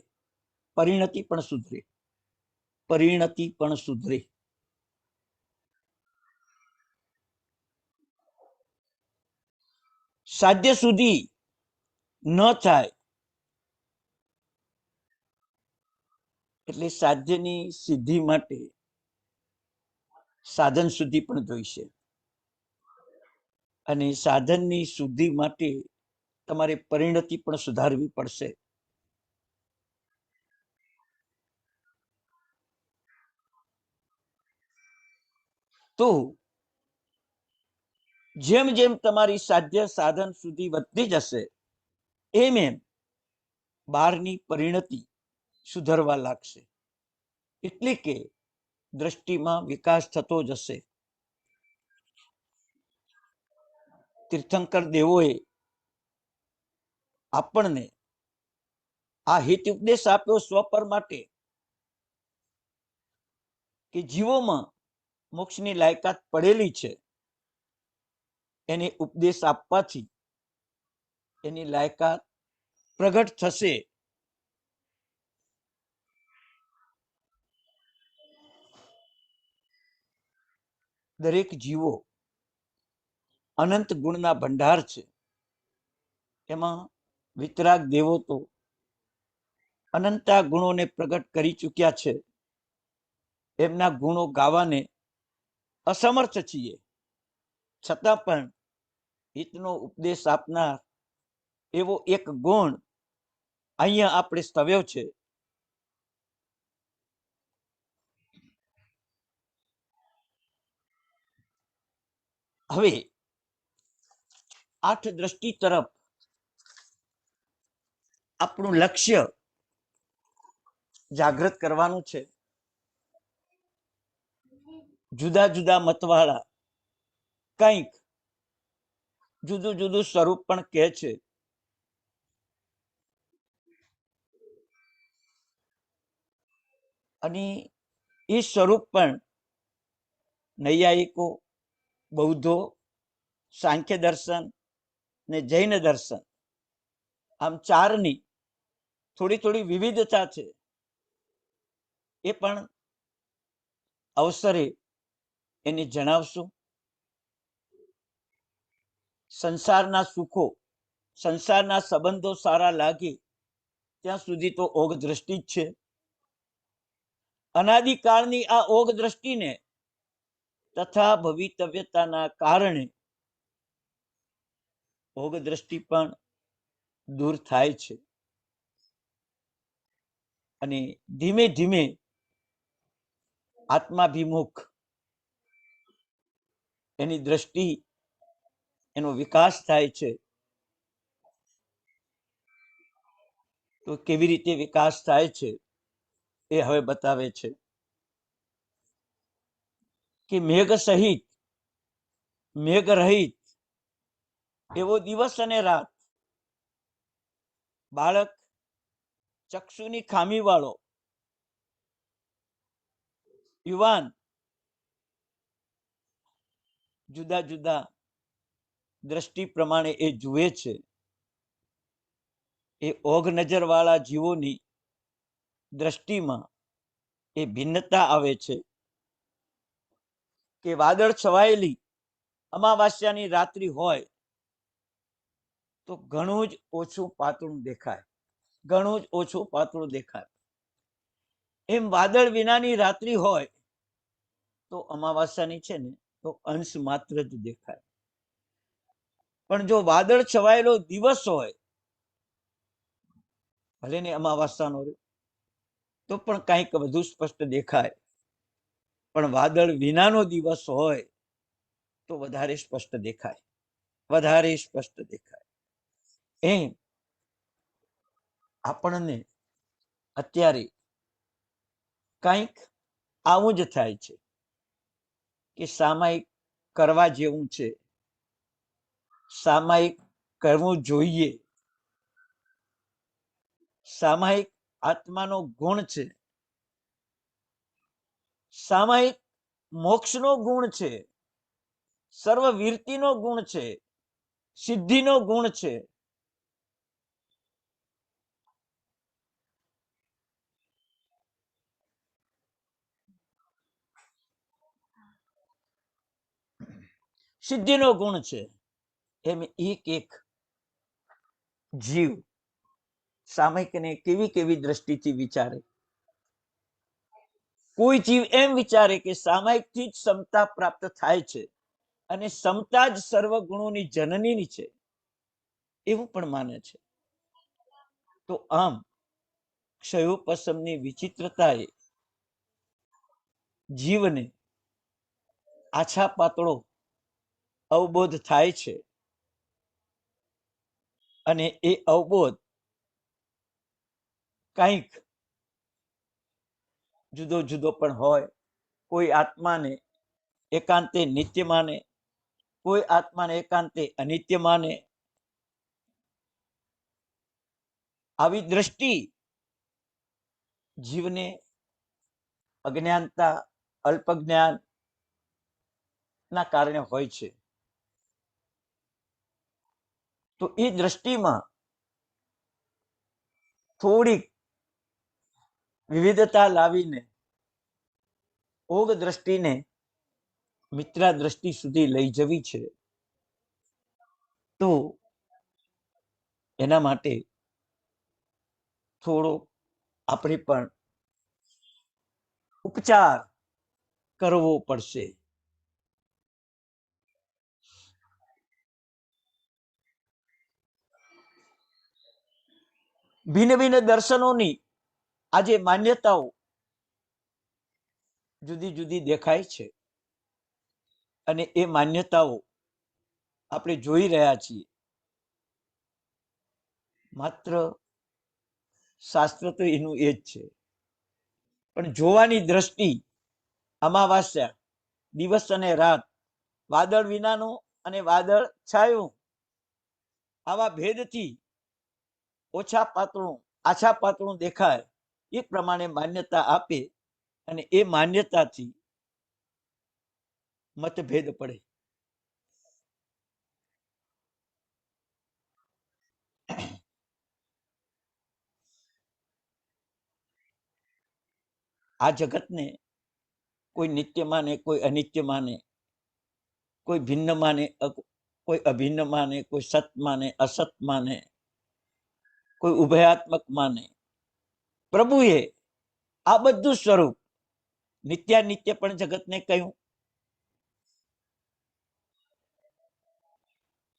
પરિણતિ પણ સુધરે, પરિણતિ પણ સુધરે. સાધ્ય સુધી ન થાય એટલે સાધ્યની સિદ્ધિ માટે સાધન સુધી પણ જોઈશે, અને સાધનની શુદ્ધિ માટે તમારે પરિણતિ પણ સુધારવી પડશે. તો જેમ જેમ તમારી સાધ્ય સાધન સુધી વધતી જશે, એમ એમ બહારની પરિણતિ સુધરવા લાગશે, એટલે કે દ્રષ્ટિમાં વિકાસ થતો જશે. તીર્થંકર દેવોએ આપણને આ હિત ઉપદેશ આપ્યો સ્વપર માટે, કે જીવોમાં મોક્ષની લાયકાત પડેલી છે, એને ઉપદેશ આપવાથી એની લાયકાત પ્રગટ થશે. દરેક જીવો અનંત ગુણના ભંડાર છે, એમાં વિતરાગ દેવો તો અનંતા ગુણોને પ્રગટ કરી ચૂક્યા છે, એમના ગુણો ગાવાને અસમર્થ છીએ, છતાં પણ હિતનો ઉપદેશ આપનાર એવો એક ગુણ અહીંયા આપણે સ્તવ્યો છે. હવે આઠ દ્રષ્ટિ તરફ આપણું લક્ષ્ય જાગૃત કરવાનું છે. જુદા જુદા મતવાળા કંઈક જુદું જુદું સ્વરૂપ પણ કહે છે, અને એ સ્વરૂપ પણ નૈયાયિકો, બૌદ્ધો, સાંખ્ય દર્શન ને જૈન દર્શન, આમ ચારની થોડી થોડી વિવિધતા છે. એ પણ અવસરે એને જણાવશું. સંસારના સુખો, સંસારના સંબંધો સારા લાગે ત્યાં સુધી તો ઓગ દ્રષ્ટિ જ છે. અનાદિકાળની આ ઓગ દ્રષ્ટિને તથા ભવિતવ્યતાના કારણે ઓગ દ્રષ્ટિ પણ દૂર થાય છે, અને ધીમે ધીમે આત્માભિમુખ એની દ્રષ્ટિ, એનો વિકાસ થાય છે. તો કેવી રીતે વિકાસ થાય છે એ હવે બતાવે છે, કે મેઘ સહિત મેઘ રહિત એવો દિવસ અને રાત, બાળક ચક્ષુની ખામી વાળો, યુવાન જુદા જુદા દ્રષ્ટિ પ્રમાણે એ જુએ છે. એ ઓઘ નજર વાળા જીવોની દ્રષ્ટિમાં એ ભિન્નતા આવે છે, કે વાદળ છવાયેલી અમાવાસ્યાની રાત્રિ હોય તો ઘણું જ ઓછું પાતળું દેખાય, ઘણું જ ઓછું પાતળું દેખાય. એમ વાદળ વિનાની રાત્રિ હોય તો અમાવાસ્યાની છે ને તો અંશ માત્ર જ દેખાય. પણ જો વાદળ છવાયેલો દિવસ હોય, ભલે ને અમાવાસ્યાનો તો પણ કંઈક વધુ સ્પષ્ટ દેખાય. પણ વાદળ વિનાનો દિવસ હોય તો તો વધારે સ્પષ્ટ દેખાય, વધારે સ્પષ્ટ દેખાય. એમ આપણને અત્યારે કંઈક આવું જ થાય છે કે સામાયિક કરવા જેવું છે, સામાયિક કરવું જોઈએ, સામાયિક આત્માનો ગુણ છે, સામાયિક મોક્ષનો ગુણ છે, સર્વવીરતીનો ગુણ છે, સિદ્ધિનો ગુણ છે. સિદ્ધિનો ગુણ છે. એમ એક જીવ સામાયિકને કેવી કેવી દ્રષ્ટિથી વિચારે. કોઈ જીવ એમ વિચારે કે સામાયિકથી જ સમતા પ્રાપ્ત થાય છે અને સમતા જ સર્વ ગુણોની જનની છે, એવું પણ માને છે. તો આમ ક્ષયોપશમની વિચિત્રતાએ જીવને આછા પાતળો અવબોધ થાય છે અને એ અવબોધ કંઈક જુદો જુદો પણ હોય. કોઈ આત્માને એકાંતે નિત્ય માને, કોઈ આત્માને એકાંતે અનિત્ય માને. આવી દ્રષ્ટિ જીવને અજ્ઞાનતા, અલ્પ જ્ઞાન ના કારણે હોય છે. તો એ દ્રષ્ટિમાં થોડીક વિવિધતા લાવીને ઓગ દ્રષ્ટિને મિત્રા દ્રષ્ટિ સુધી લઈ જવી છે. તો એના માટે થોડો આપણે પણ ઉપચાર કરવો પડશે. ભિન્ન ભિન્ન દર્શનોની આજે માન્યતાઓ જુદી જુદી દેખાય છે અને એ માન્યતાઓ આપણે જોઈ રહ્યા છીએ. માત્ર શાસ્ત્ર તો એનું એ જ છે, પણ જોવાની દ્રષ્ટિ અમાવાસ્યા, દિવસ અને રાત, વાદળ વિનાનું અને વાદળ છાયું, આવા ભેદથી ઓછા પાતળું આછા પાતળું દેખાય એ પ્રમાણે માન્યતા આપે અને એ માન્યતાથી મતભેદ પડે. આ જગતને કોઈ નિત્ય માને, કોઈ અનિત્ય માને, કોઈ ભિન્ન માને, કોઈ અભિન્ન માને, કોઈ સત માને, અસત માને, કોઈ ઉભયાત્મક માને. પ્રભુએ આ બધું સ્વરૂપ નિત્યાનિત્ય પણ જગતને કહ્યું,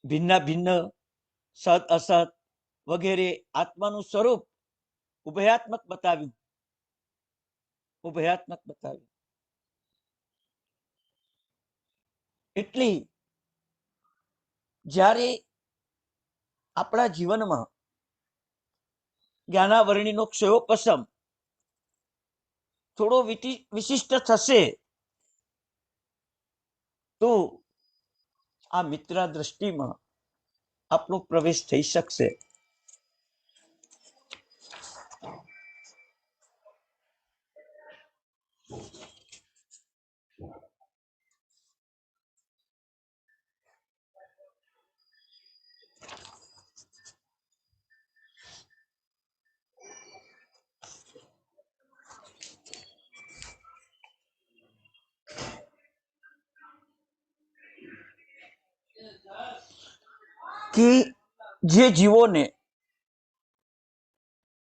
ભિન્ન ભિન્ન સત અસત વગેરે આત્માનું સ્વરૂપ ઉભયાત્મક બતાવ્યું, ઉભયાત્મક બતાવ્યું. એટલે જ્યારે આપણા જીવનમાં જ્ઞાનાવરણીનો ક્ષયોપશમ થોડો વિશિષ્ટ થશે તો આ મિત્રા દ્રષ્ટિમાં આપણો પ્રવેશ થઈ શકશે. કે જે જીવોને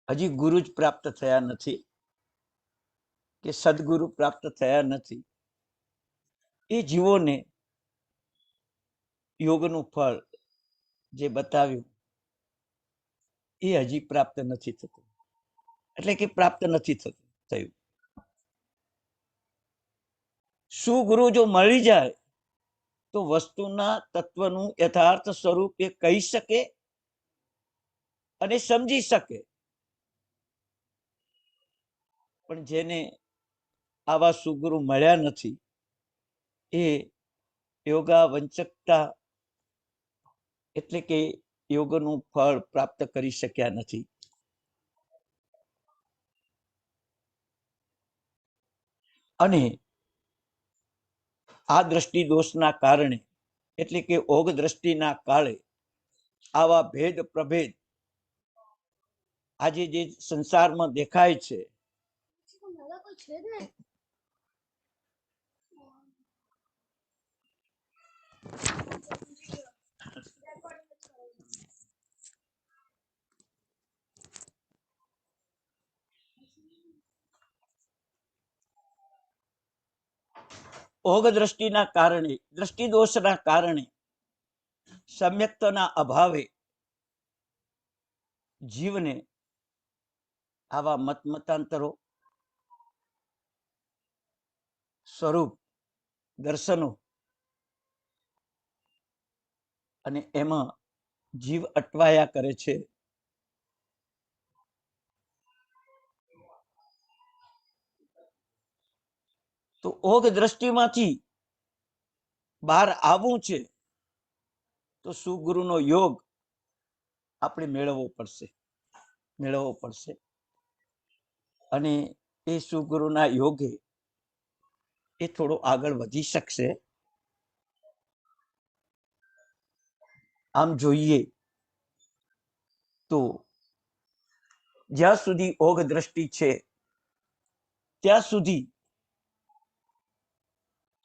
હજી ગુરુ જ પ્રાપ્ત થયા નથી કે સદગુરુ પ્રાપ્ત થયા નથી, એ જીવોને યોગનું ફળ જે બતાવ્યું એ હજી પ્રાપ્ત નથી થતું. એટલે કે પ્રાપ્ત નથી થયું. સુગુરુ જો મળી જાય તો વસ્તુના તત્વનું યથાર્થ સ્વરૂપ એ કહી શકે અને સમજી શકે. પણ જેને આવા સુગુરુ મળ્યા નથી એ યોગા વંચકતા એટલે કે યોગનું ફળ પ્રાપ્ત કરી શક્યા નથી. અને આ દ્રષ્ટિ દોષના કારણે એટલે કે ઓગ દ્રષ્ટિના કાળે આવા ભેદ પ્રભેદ આજે જે સંસારમાં દેખાય છે ઓગ દ્રષ્ટિના કારણે દ્રષ્ટિ દોષના કારણે સમ્યક્તના અભાવે જીવને આવા મતમતાંતરો સ્વરૂપ દર્શનો અને એમાં જીવ અટવાયા કરે છે. તો ઓગ દ્રષ્ટિમાંથી બહાર આવવું છે તો સુગુરુનો યોગ આપણે મેળવવો પડશે. અને એ સુગુરુના યોગે એ થોડો આગળ વધી શકશે. આમ જોઈએ તો જ્યાં સુધી ઓગ દ્રષ્ટિ છે ત્યાં સુધી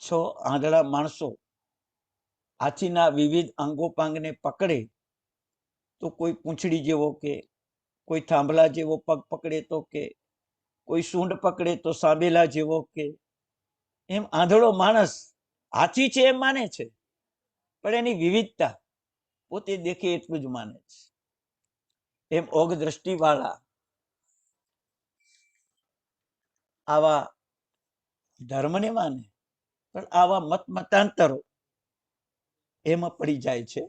6 આંધળા માણસો હાથીના વિવિધ અંગોપાંગને પકડે તો કોઈ પૂંછડી જેવો કે કોઈ થાંભલા જેવો પગ પકડે તો કે કોઈ સૂંઢ પકડે તો સાંભેલા જેવો કે એમ આંધળો માણસ હાથી છે એમ માને છે, પણ એની વિવિધતા પોતે દેખે એટલું જ માને છે. એમ ઓગ દ્રષ્ટિ વાળા આવા ધર્મને માને પણ આવા મત મતાંતરો એમાં પડી જાય છે.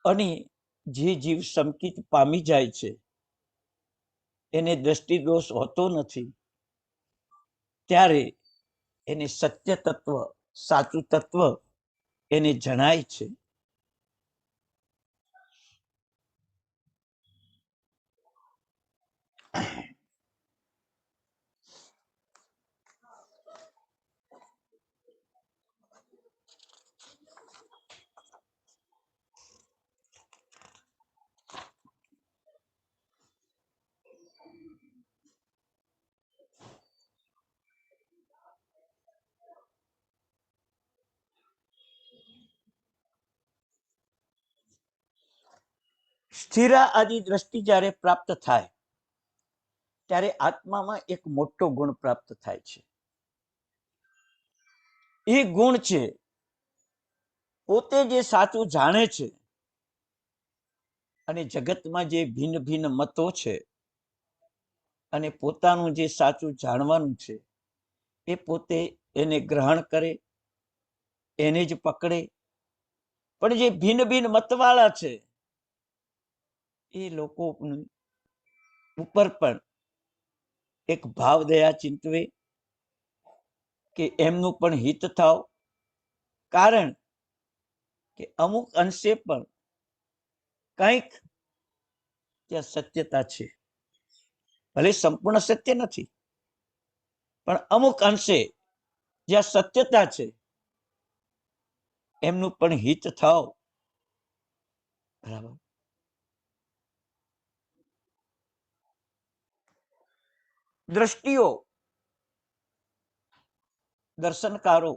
અને જે જીવ સંકિત પામી જાય છે એને દ્રષ્ટિ દોષ હોતો નથી, ત્યારે એને સત્ય તત્વ સાચું તત્વ એને જણાય છે. સ્થિરા આદિ દ્રષ્ટિ જ્યારે પ્રાપ્ત થાય ત્યારે આત્મામાં એક મોટો ગુણ પ્રાપ્ત થાય છે. એ ગુણ છે પોતે જે સાચું જાણે છે અને જગતમાં જે ભિન્ન ભિન્ન મતો છે અને પોતાનું જે સાચું જાણવાનું છે એ પોતે એને ગ્રહણ કરે, એને જ પકડે. પણ જે ભિન્ન ભિન્ન મતવાળા છે એ લોકો ઉપર પણ એક ભાવ દયા ચિંતવે કે એમનું પણ હિત થાવ, કારણ કે અમુક અંશે પણ કંઈક ત્યાં સત્યતા છે. ભલે સંપૂર્ણ સત્ય નથી, પણ અમુક અંશે જ્યાં સત્યતા છે એમનું પણ હિત થાવ. બરાબર. દ્રષ્ટિઓ દર્શનકારો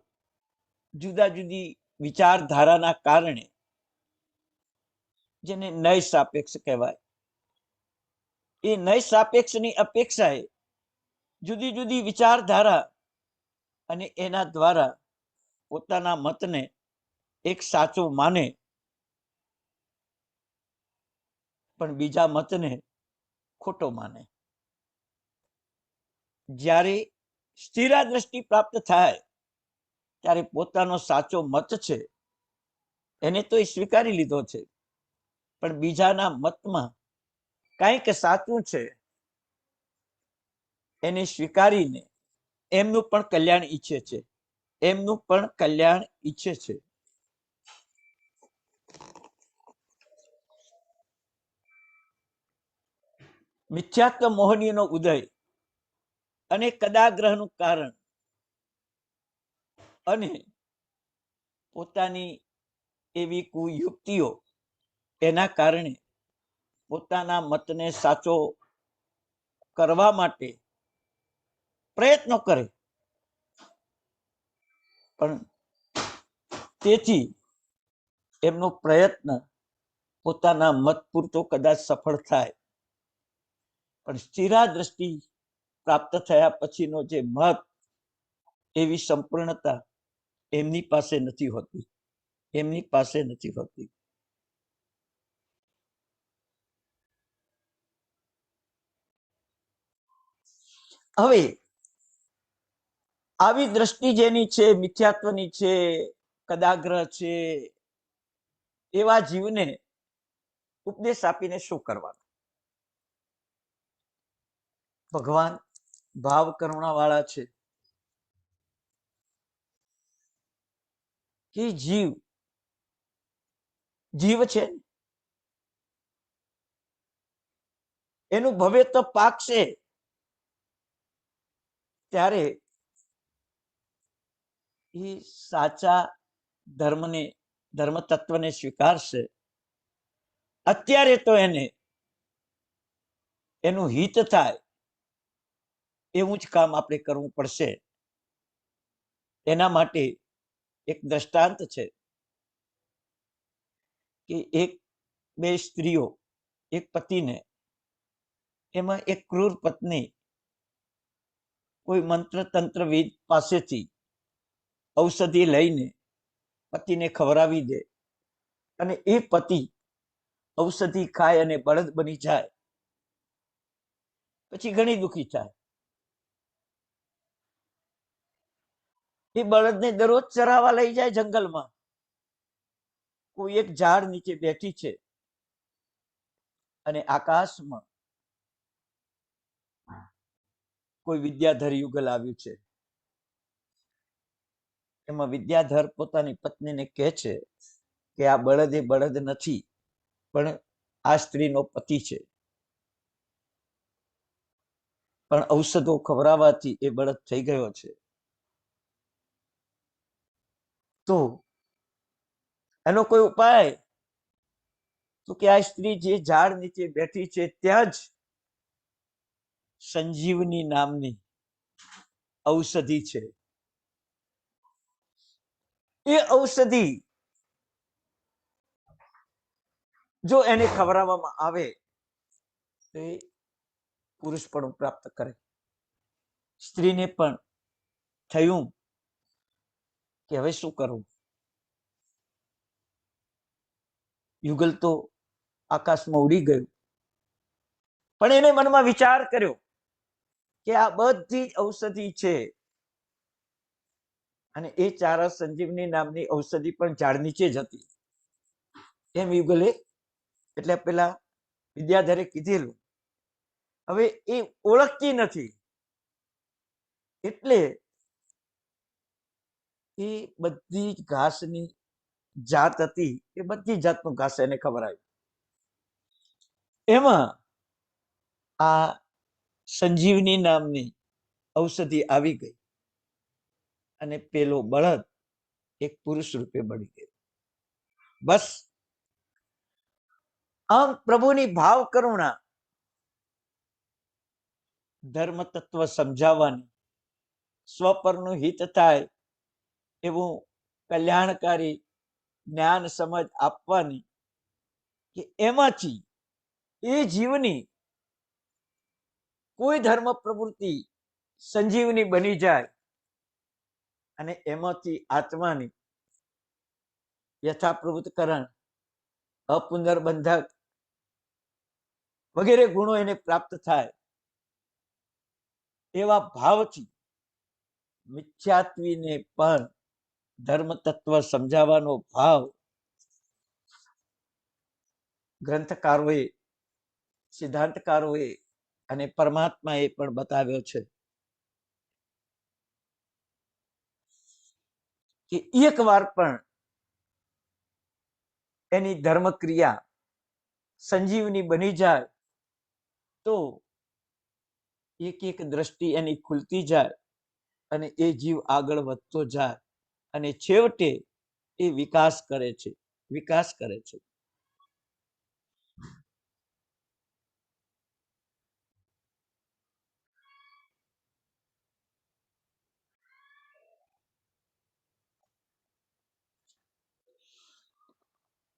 જુદા જુદી વિચારધારાના કારણે જેને નય સાપેક્ષ કહેવાય, એ નય સાપેક્ષની અપેક્ષાએ જુદી જુદી વિચારધારા અને એના દ્વારા પોતાના મતને એક સાચો માને પણ બીજા મતને ખોટો માને. જ્યારે સ્થિરા દ્રષ્ટિ પ્રાપ્ત થાય ત્યારે પોતાનો સાચો મત છે એને તો એ સ્વીકારી લીધો છે, પણ બીજાના મતમાં કંઈક સાચું છે એને સ્વીકારીને એમનું પણ કલ્યાણ ઈચ્છે છે, એમનું પણ કલ્યાણ ઈચ્છે છે. મિથ્યાત્વ મોહનીયનો ઉદય અને કદાગ્રહનું કારણ અને પોતાની એવી કુયુક્તિઓ એના કારણે પોતાના મતને સાચો કરવા માટે પ્રયત્નો કરે, પણ તેથી એમનો પ્રયત્ન પોતાના મત પૂરતો કદાચ સફળ થાય, પણ સ્થિરા દ્રષ્ટિ પ્રાપ્ત થયા પછીનો જે મત, એવી સંપૂર્ણતા એમની પાસે નથી હોતી, એમની પાસે નથી હોતી. હવે આવી દ્રષ્ટિ જેની છે, મિથ્યાત્વની છે, કદાગ્રહ છે, એવા જીવને ઉપદેશ આપીને શું કરવાનું? ભગવાન ભાવ કરુણા વાળા છે કે જીવ છે એનું ભવ્યત્વ પાકશે ત્યારે એ સાચા ધર્મ તત્વને સ્વીકારશે. અત્યારે તો એને એનું હિત થાય એવું જ કામ આપણે કરવું પડશે. એના માટે એક દ્રષ્ટાંત છે કે બે સ્ત્રીઓ, એક પતિને, એમાં એક ક્રૂર પત્ની કોઈ મંત્ર તંત્રવિદ પાસેથી ઔષધિ લઈને પતિને ખવડાવી દે, અને એ પતિ ઔષધિ ખાય અને બળદ બની જાય, પછી ઘણી દુઃખી થાય. એ બળદને દરરોજ ચરાવવા લઈ જાય જંગલમાં. કોઈ એક ઝાડ નીચે બેઠી છે અને આકાશમાં કોઈ વિદ્યાધર યુગલ આવ્યું છે. એમાં વિદ્યાધર પોતાની પત્નીને કહે છે કે આ બળદ એ બળદ નથી, પણ આ સ્ત્રીનો પતિ છે, પણ ઔષધો ખવડાવવાથી એ બળદ થઈ ગયો છે. તો એનો કોઈ ઉપાય? તો કે આ સ્ત્રી જે ઝાડ નીચે બેઠી છે ત્યાં જ સંજીવની નામની ઔષધિ છે. એ ઔષધિ જો એને ખવડાવવામાં આવે તો એ પુરુષ પણ પ્રાપ્ત કરે. સ્ત્રીને પણ થયું કે હવે શું કરવું? યુગલ તો આકાશમાં ઉડી ગયું, પણ એને મનમાં વિચાર કર્યો કે આ બધી ઔષધિ છે, અને એ ચારા સંજીવની નામની ઔષધિ પણ ઝાડ નીચે જ હતી. એમ યુગલે એટલે પેલા વિદ્યાધરે કીધેલું. હવે એ ઓળખતી નથી, એટલે એ બધી ઘાસની જાત હતી, એ બધી જાતનું ઘાસ એને ખવડાવ્યું. એમાં આ સંજીવની નામની ઔષધિ આવી ગઈ, અને પેલો બળદ એક પુરુષ રૂપે બની ગયો. બસ આમ પ્રભુની ભાવ કરુણા, ધર્મ તત્વ સમજાવવાની, સ્વપરનું હિત થાય એવું કલ્યાણકારી જ્ઞાન સમજ આપવાની, કે એમાંથી એ જીવની કોઈ ધર્મ પ્રવૃત્તિ સંજીવની બની જાય, અને એમાંથી આત્માની યથાપ્રવૃત્તકરણ, અપુનર્બંધક વગેરે ગુણો એને પ્રાપ્ત થાય. એવા ભાવથી મિથ્યાત્વીને પણ ધર્મ તત્વ સમજાવવાનો ભાવ ગ્રંથકારોએ, સિદ્ધાંતકારોએ અને પરમાત્માએ પણ બતાવ્યો છે કે એક વાર પણ એની ધર્મ ક્રિયા સંજીવની બની જાય તો એક એક દ્રષ્ટિ એની ખુલતી જાય અને એ જીવ આગળ વધતો જાય અને છેવટે એ વિકાસ કરે છે, વિકાસ કરે છે.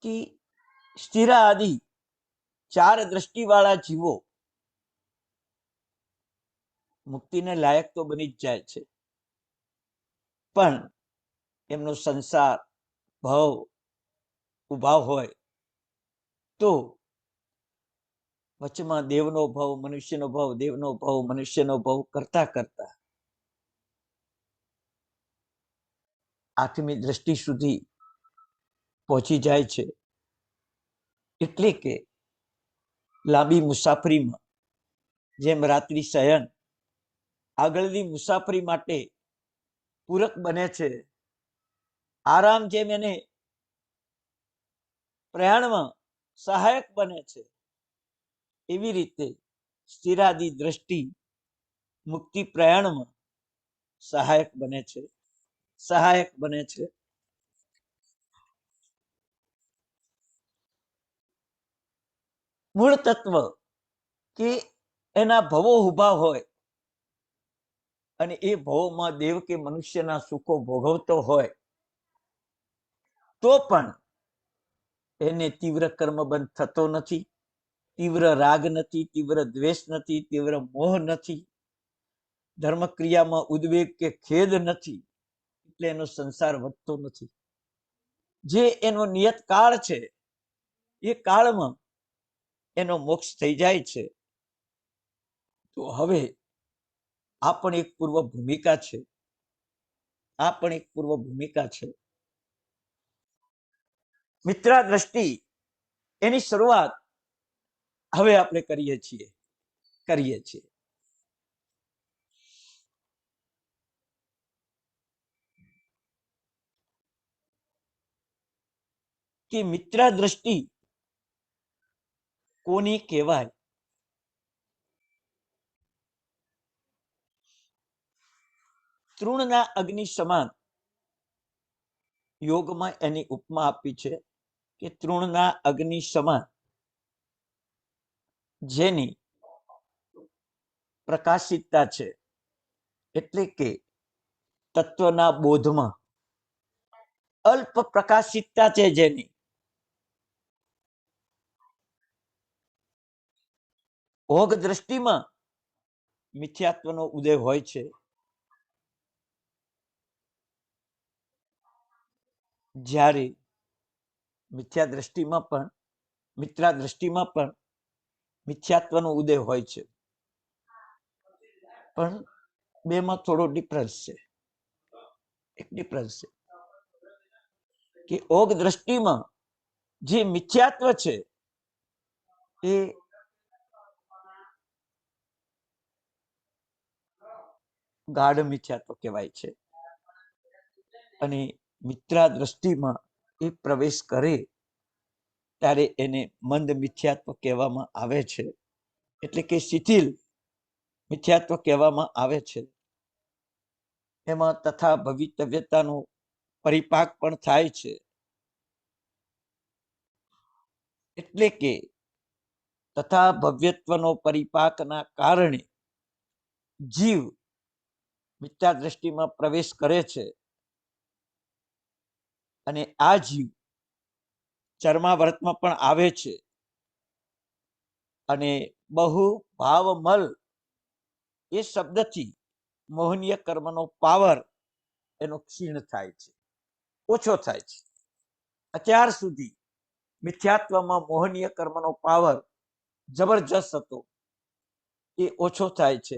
કે સ્થિરા આદિ ચાર દ્રષ્ટિવાળા જીવો મુક્તિને લાયક તો બની જ જાય છે, પણ એમનો સંસાર ભાવ ઉભા હોય તો વચમાં દેવનો ભાવ, મનુષ્યનો ભાવ, દેવનો ભાવ, મનુષ્યનો ભાવ કરતા કરતા આઠમી દ્રષ્ટિ સુધી પહોંચી જાય છે. એટલે કે લાંબી મુસાફરીમાં જેમ રાત્રિ શયન આગળની મુસાફરી માટે પૂરક બને છે, આરામ જેમ એને પ્રયાણમાં સહાયક બને છે, એવી રીતે સ્થિરાદી દ્રષ્ટિ મુક્તિ પ્રયાણમાં સહાયક બને છે, સહાયક બને છે. મૂળ તત્વ કે એના ભવો ઉભા હોય અને એ ભવોમાં દેવ કે મનુષ્યના સુખો ભોગવતો હોય તો પણ એને તીવ્ર કર્મબંધ થતો નથી, તીવ્ર રાગ નથી, તીવ્ર દ્વેષ નથી, તીવ્ર મોહ નથી, ધર્મ ક્રિયામાં ઉદ્વેગ કે ખેદ નથી, એટલે એનો સંસાર વધતો નથી. જે એનો નિયત કાળ છે એ કાળમાં એનો મોક્ષ થઈ જાય છે. તો હવે આ પણ એક પૂર્વ ભૂમિકા છે, આ પણ એક પૂર્વ ભૂમિકા છે. મિત્રા દ્રષ્ટિ એની શરૂઆત હવે આપણે કરીએ છીએ કે મિત્રા દ્રષ્ટિ કોની કહેવાય? તૃણના અગ્નિ સમાન યોગમાં એની ઉપમા આપી છે કે તૃણના અગ્નિ સમાન જેની પ્રકાશિતતા છે, એટલે કે તત્વના બોધમાં અલ્પ પ્રકાશિતતા છે, જેની ઓગ દ્રષ્ટિમાં મિથ્યાત્વનો ઉદય હોય છે, જ્યારે મિથ્યા દ્રષ્ટિમાં પણ મિત્રા દ્રષ્ટિમાં પણ મિથ્યાત્વનો ઉદય હોય છે. પણ બેમાં થોડો ડિફરન્સ છે, એક ડિફરન્સ છે કે ઓગ દ્રષ્ટિમાં જે મિથ્યાત્વ છે એ ગાઢ મિથ્યાત્વ કહેવાય છે, અને મિત્રા દ્રષ્ટિમાં એ પ્રવેશ કરે ત્યારે એને મંદ મિથ્યાત્વ કહેવામાં આવે છે, એટલે કે શિથિલ મિથ્યાત્વ કહેવામાં આવે છે. એમાં તથા ભવિતવ્યતાનો પરિપાક પણ થાય છે, એટલે કે તથા ભવ્યત્વનો પરિપાકના કારણે જીવ મિથ્યા દ્રષ્ટિમાં પ્રવેશ કરે છે, અને આ જીવ ચર્માવર્તમાં પણ આવે છે, અને બહુ ભાવમલ એ શબ્દથી મોહનીય કર્મનો પાવર એનો ક્ષીણ થાય છે, ઓછો થાય છે. અત્યાર સુધી મિથ્યાત્વમાં મોહનીય કર્મનો પાવર જબરજસ્ત હતો, એ ઓછો થાય છે.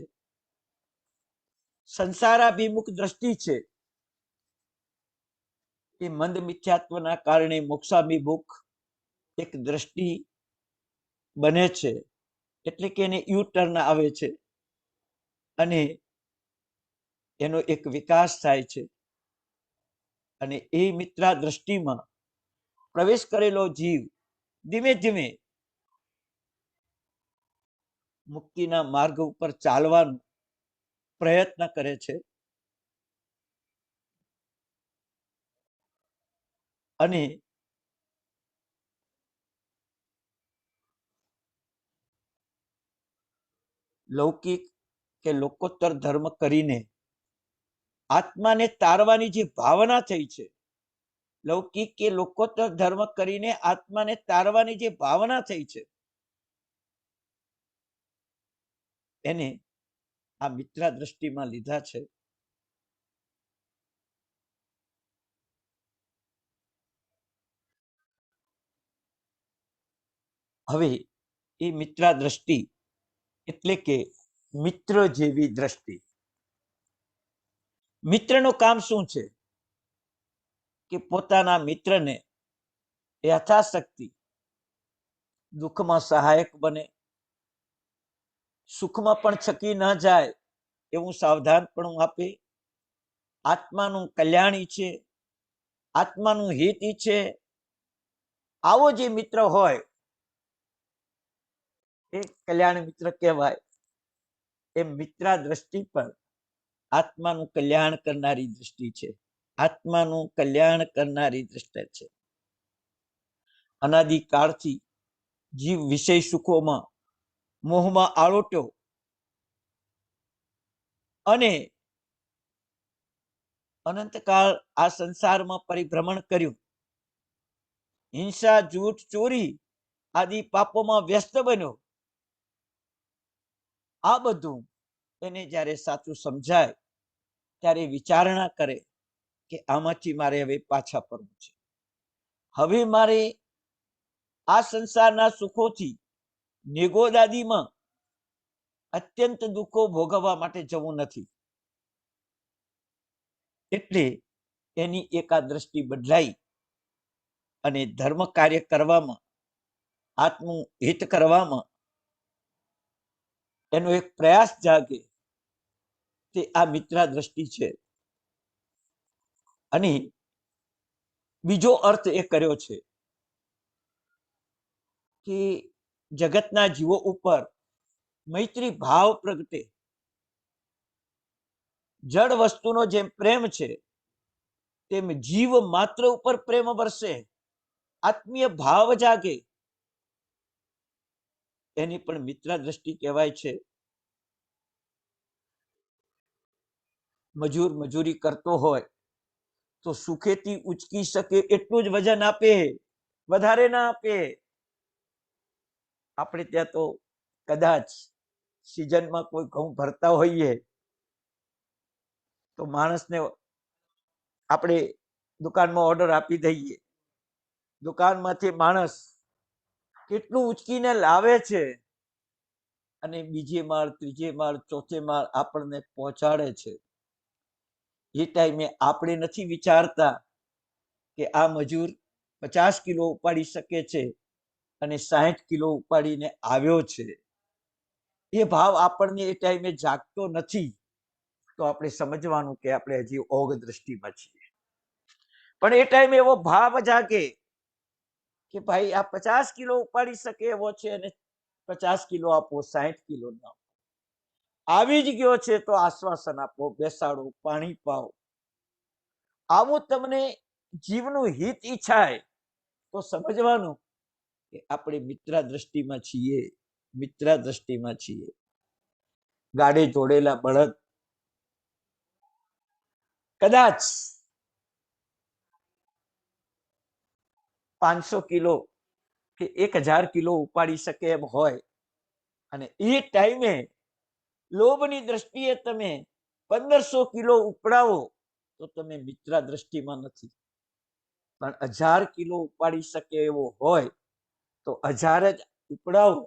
સંસારાભિમુખ દ્રષ્ટિ છે એ મંદ મિથ્યાત્વના કારણે મોક્ષાભિમુખ એક દ્રષ્ટિ બને છે, એટલે કે એને યુ ટર્ન આવે છે અને એનો એક વિકાસ થાય છે. અને એ મિત્રા દ્રષ્ટિમાં પ્રવેશ કરેલો જીવ ધીમે ધીમે મુક્તિના માર્ગ ઉપર ચાલવાનો પ્રયત્ન કરે છે. અને લૌકિક કે લોકોત્તર ધર્મ કરીને આત્માને તારવાની જે ભાવના થઈ છે, લૌકિક કે લોકોત્તર ધર્મ કરીને આત્માને તારવાની જે ભાવના થઈ છે, એને આ મિત્રા દ્રષ્ટિમાં લીધા છે. હવે એ મિત્રા દ્રષ્ટિ એટલે કે મિત્ર જેવી દ્રષ્ટિ. મિત્રનું કામ શું છે કે પોતાના મિત્રને યથાશક્તિ દુઃખમાં સહાયક બને, સુખમાં પણ છકી ન જાય એવું સાવધાનપણું આપે, આત્માનું કલ્યાણ ઈચ્છે, આત્માનું હિત ઈચ્છે. આવો જે મિત્ર હોય એ કલ્યાણ મિત્ર કહેવાય. એ મિત્રા દ્રષ્ટિ પર આત્માનું કલ્યાણ કરનારી દ્રષ્ટિ છે, આત્માનું કલ્યાણ કરનારી દ્રષ્ટિ છે. અનાદિકાળથી જીવ વિષય સુખોમાં મોહમાં આળોટ્યો અને અનંતકાળ આ સંસારમાં પરિભ્રમણ કર્યું, હિંસા, જૂઠ, ચોરી આદિ પાપોમાં વ્યસ્ત બન્યો. આ બધું એને જ્યારે સાચું સમજાય ત્યારે વિચારણા કરે કે આમાંથી મારે હવે પાછા ફરવું છે. હવે મારે આ સંસારના સુખોથી નિગોદાદીમાં અત્યંત દુઃખો ભોગવવા માટે જવું નથી. એટલે એની એકા દ્રષ્ટિ બદલાઈ અને ધર્મ કાર્ય કરવામાં, આત્મનું હિત કરવામાં એનો એક પ્રયાસ જાગે, તે આ મિત્રા દ્રષ્ટિ છે. અને બીજો અર્થ એ કર્યો છે કે જગતના જીવો ઉપર મૈત્રી ભાવ પ્રગટે. જડ વસ્તુનો જેમ પ્રેમ છે તેમ જીવ માત્ર ઉપર પ્રેમ વરસે, આત્મીય ભાવ જાગે, એની પણ મિત્રા દ્રષ્ટિ કહેવાય છે. મજૂર મજૂરી કરતો હોય તો સુખેથી ઉચકી શકે એટલું જ વજન આપે, વધારે ના આપે. આપણે ત્યાં તો કદાચ સિઝનમાં કોઈ ઘઉં ભરતા હોઈએ તો માણસને આપણે દુકાનમાં ઓર્ડર આપી દઈએ, દુકાનમાંથી માણસ કેટલું ઉચકીને લાવે છે અને બીજે માળ, ત્રીજે માળ, ચોથે માળ આપણને પહોંચાડે છે. એ ટાઈમે આપણે નથી વિચારતા કે આ મજૂર 50 કિલો ઉપાડી શકે છે અને 60 કિલો ઉપાડીને આવ્યો છે. એ ભાવ આપણને એ ટાઈમે જાગતો નથી. તો આપણે સમજવાનું કે આપણે હજી ઓગ દ્રષ્ટિમાં છીએ. પણ એ ટાઈમે એવો ભાવ જાગે કે ભાઈ આ 50 કિલો ઉપાડી શકે એવો છે અને 50 કિલો આપો, 60 કિલો ના આપો. આવી જ ગયો છે તો આશ્વાસન આપો, બેસાડો, પાણી પાઓ. આવું તમને જીવનું હિત ઈચ્છાય તો સમજવાનું કે આપણે મિત્રા દ્રષ્ટિમાં છીએ, મિત્રા દ્રષ્ટિમાં છીએ. ગાડે જોડેલા બળદ કદાચ 500 કિલો કે 1000 કિલો ઉપાડી શકે એમ હોય અને એ ટાઈમે લોભની દ્રષ્ટિએ તમે 1500 કિલો ઉપડાવો તો તમે મિત્રા દ્રષ્ટિમાં નથી. પણ 1000 કિલો ઉપાડી શકે એવો હોય તો 1000 જ ઉપડાવો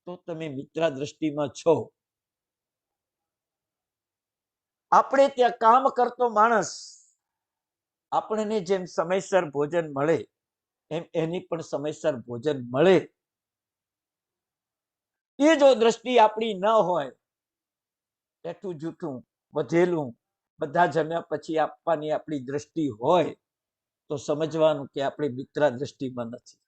તો તમે મિત્રા દ્રષ્ટિમાં છો. આપણે ત્યાં કામ કરતો માણસ આપણને જેમ સમયસર ભોજન મળે એમ એની પણ સમયસર ભોજન મળે. એ જો દ્રષ્ટિ આપણી ન હોય, એઠું જૂઠું વધેલું બધા જમ્યા પછી આપવાની આપણી દ્રષ્ટિ હોય, તો સમજવાનું કે આપણે મિત્ર દ્રષ્ટિમાં નથી.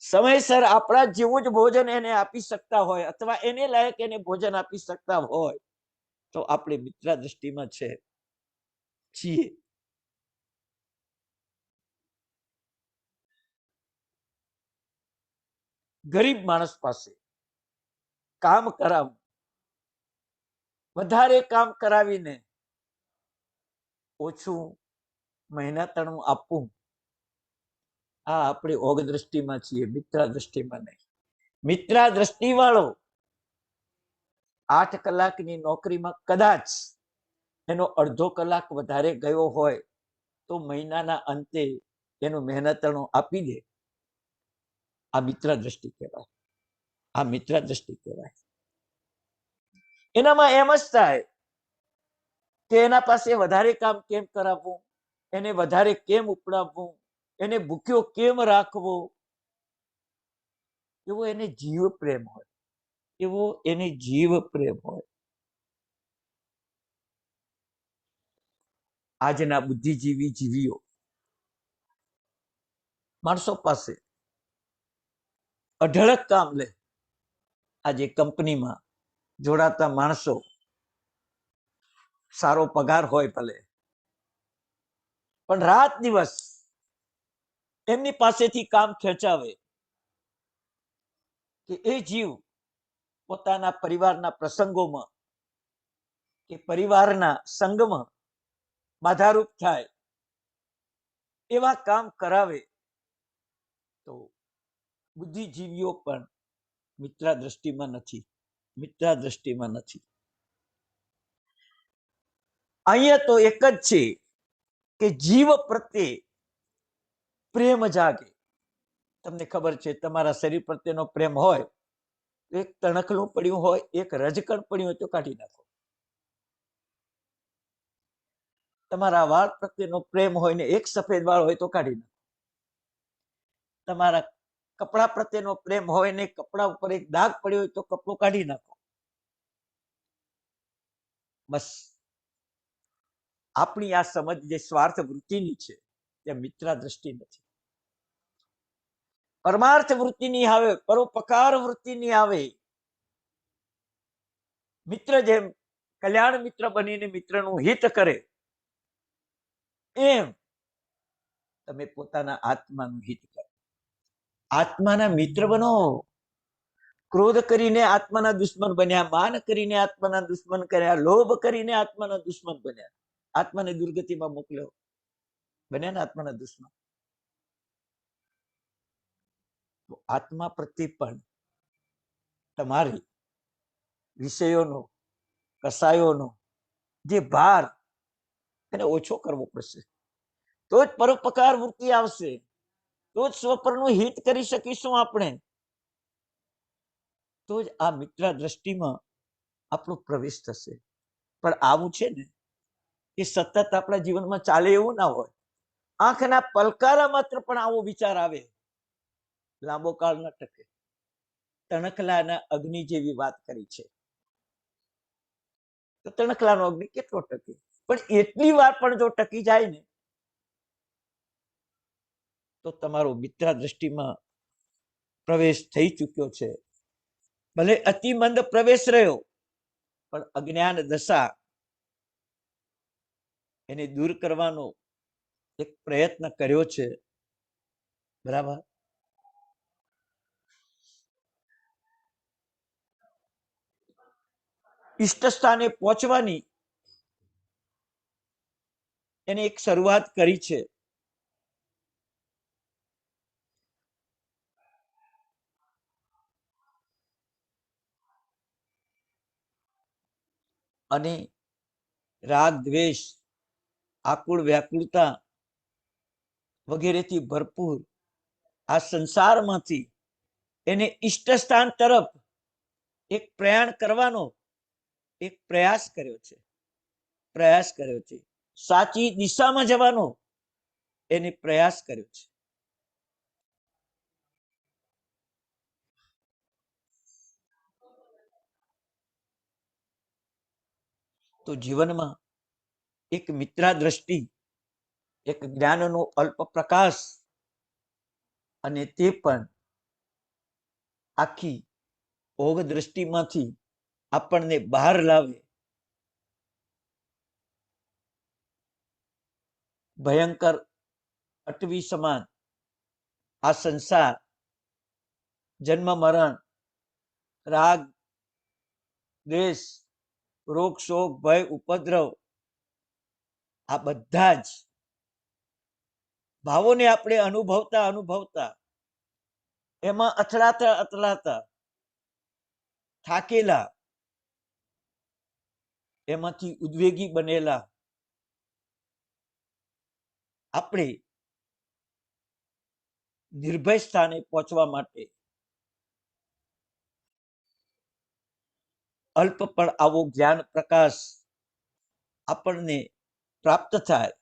સમયસર આપણા જેવું જ ભોજન એને આપી શકતા હોય અથવા એને લાયક એને ભોજન આપી શકતા હોય તો આપણે મિત્ર દ્રષ્ટિમાં છીએ. ગરીબ માણસ પાસે કામ કરાવવું, વધારે કામ કરાવીને ઓછું મહેનતાણું આપવું, આ આપણે ઓગ દ્રષ્ટિમાં છીએ, મિત્ર દ્રષ્ટિમાં નહીં. મિત્ર દ્રષ્ટિ વાળો 8 કલાકની નોકરીમાં કદાચ એનો અડધો કલાક વધારે ગયો હોય તો મહિનાના અંતે એનું મહેનતાણું આપી દે. આ મિત્ર દ્રષ્ટિ કહેવાય. આ મિત્ર દ્રષ્ટિ કહેવાય. એનામાં એમ જ થાય કે એના પાસે વધારે કામ કેમ કરાવવું, એને વધારે કેમ ઉપડાવવું, એને ભૂખ્યો કેમ રાખવો, એવો એને જીવ પ્રેમ હોય, એવો એને જીવ પ્રેમ હોય. આજના બુદ્ધિજીવી જીવીઓ માણસો પાસે અઢળક કામ લે. આજે કંપનીમાં જોડાતા માણસો સારો પગાર હોય ભલે, પણ રાત દિવસ એમની પાસેથી કામ ખેંચાવે કે એ જીવ પોતાના પરિવારના પ્રસંગોમાં કે પરિવારના સંગમાં બાધારૂપ થાય એવા કામ કરાવે તો બુદ્ધિજીવીઓ પણ મિત્ર દ્રષ્ટિમાં નથી, મિત્ર દ્રષ્ટિમાં નથી. અહીંયા તો એક જ છે કે જીવ પ્રત્યે પ્રેમ જાગે. તમને ખબર છે, તમારા શરીર પ્રત્યેનો પ્રેમ હોય, એક તણખલું પડ્યું હોય, એક રજકણ પડ્યું હોય તો કાઢી નાખો. તમારા વાળ પ્રત્યેનો પ્રેમ હોય ને એક સફેદ વાળ હોય તો કાઢી નાખો. તમારા કપડા પ્રત્યેનો પ્રેમ હોય ને કપડા ઉપર એક દાગ પડ્યો હોય તો કપડું કાઢી નાખો. બસ આપણી આ સમજ જે સ્વાર્થ વૃત્તિની છે તે મિત્ર દ્રષ્ટિ નથી. પરમાર્થ વૃત્તિની આવે, પરોપકાર વૃત્તિની આવે. મિત્ર જેમ કલ્યાણ મિત્ર બનીને મિત્રનું હિત કરે એમ તમે પોતાના આત્માનું હિત કરો. આત્માના મિત્ર બનો. ક્રોધ કરીને આત્માના દુશ્મન બન્યા, માન કરીને આત્માના દુશ્મન કર્યા, લોભ કરીને આત્માના દુશ્મન બન્યા, આત્માને દુર્ગતિમાં મોકલ્યો, બન્યા ને આત્માના દુશ્મન. તો આત્મા પ્રત્યે પણ તમારી વિષયોનો, કસાયોનો જે ભાર એને ઓછો કરવો પડશે. તો જ પરોપકાર વૃત્તિ આવશે, તો જ સ્વપરનું હિત કરી શકીશું આપણે, તો જ આ મિત્ર દ્રષ્ટિમાં આપણો પ્રવેશ થશે. પણ આવું છે ને એ સતત આપણા જીવનમાં ચાલે એવું ના હોય. આંખના પલકારા માત્ર પણ આવો વિચાર આવે, લાંબો કાળ ન ટકે. તણખલાના અગ્નિ જેવી વાત કરી છે, તો તણખલાનો અગ્નિ કેટલો ટકે? પણ એટલી વાર પણ જો ટકી જાય ને તો તમારો મિત્ર દ્રષ્ટિમાં પ્રવેશ થઈ ચૂક્યો છે. ભલે અતિ મંદ પ્રવેશ રહ્યો, પણ અજ્ઞાન દશા એને દૂર કરવાનો એક પ્રયત્ન કર્યો છે. બરાબર. ઈષ્ટ સ્થાને પહોંચવાની એને એક શરૂઆત કરી છે. અને રાગ દ્વેષ, આકુળ વ્યાકુળતા વગેરેથી ભરપૂર આ સંસારમાંથી એને ઈષ્ટ સ્થાન તરફ એક પ્રયાણ કરવાનો એક પ્રયાસ કર્યો છે. પ્રયાસ કર્યો છે, સાચી દિશામાં જવાનો એને પ્રયાસ કર્યો છે. તો જીવનમાં એક મિત્રા દ્રષ્ટિ, એક જ્ઞાનનો અલ્પ પ્રકાશ, અને તે પણ આખી ભોગ દ્રષ્ટિમાંથી આપણને બહાર લાવે. ભયંકર અટવી સમાન આ સંસાર, જન્મ મરણ, રાગ દ્વેષ, રોગ શોક, ભય, ઉપદ્રવ, આ બધા જ ભાવોને આપણે અનુભવતા અનુભવતા એમાં અથડાતા અથડાતા થાકેલા, એમાંથી ઉદ્વેગી બનેલા આપણે નિર્ભય સ્થાને પહોંચવા માટે અલ્પ પણ આવો જ્ઞાન પ્રકાશ આપણને પ્રાપ્ત થાય,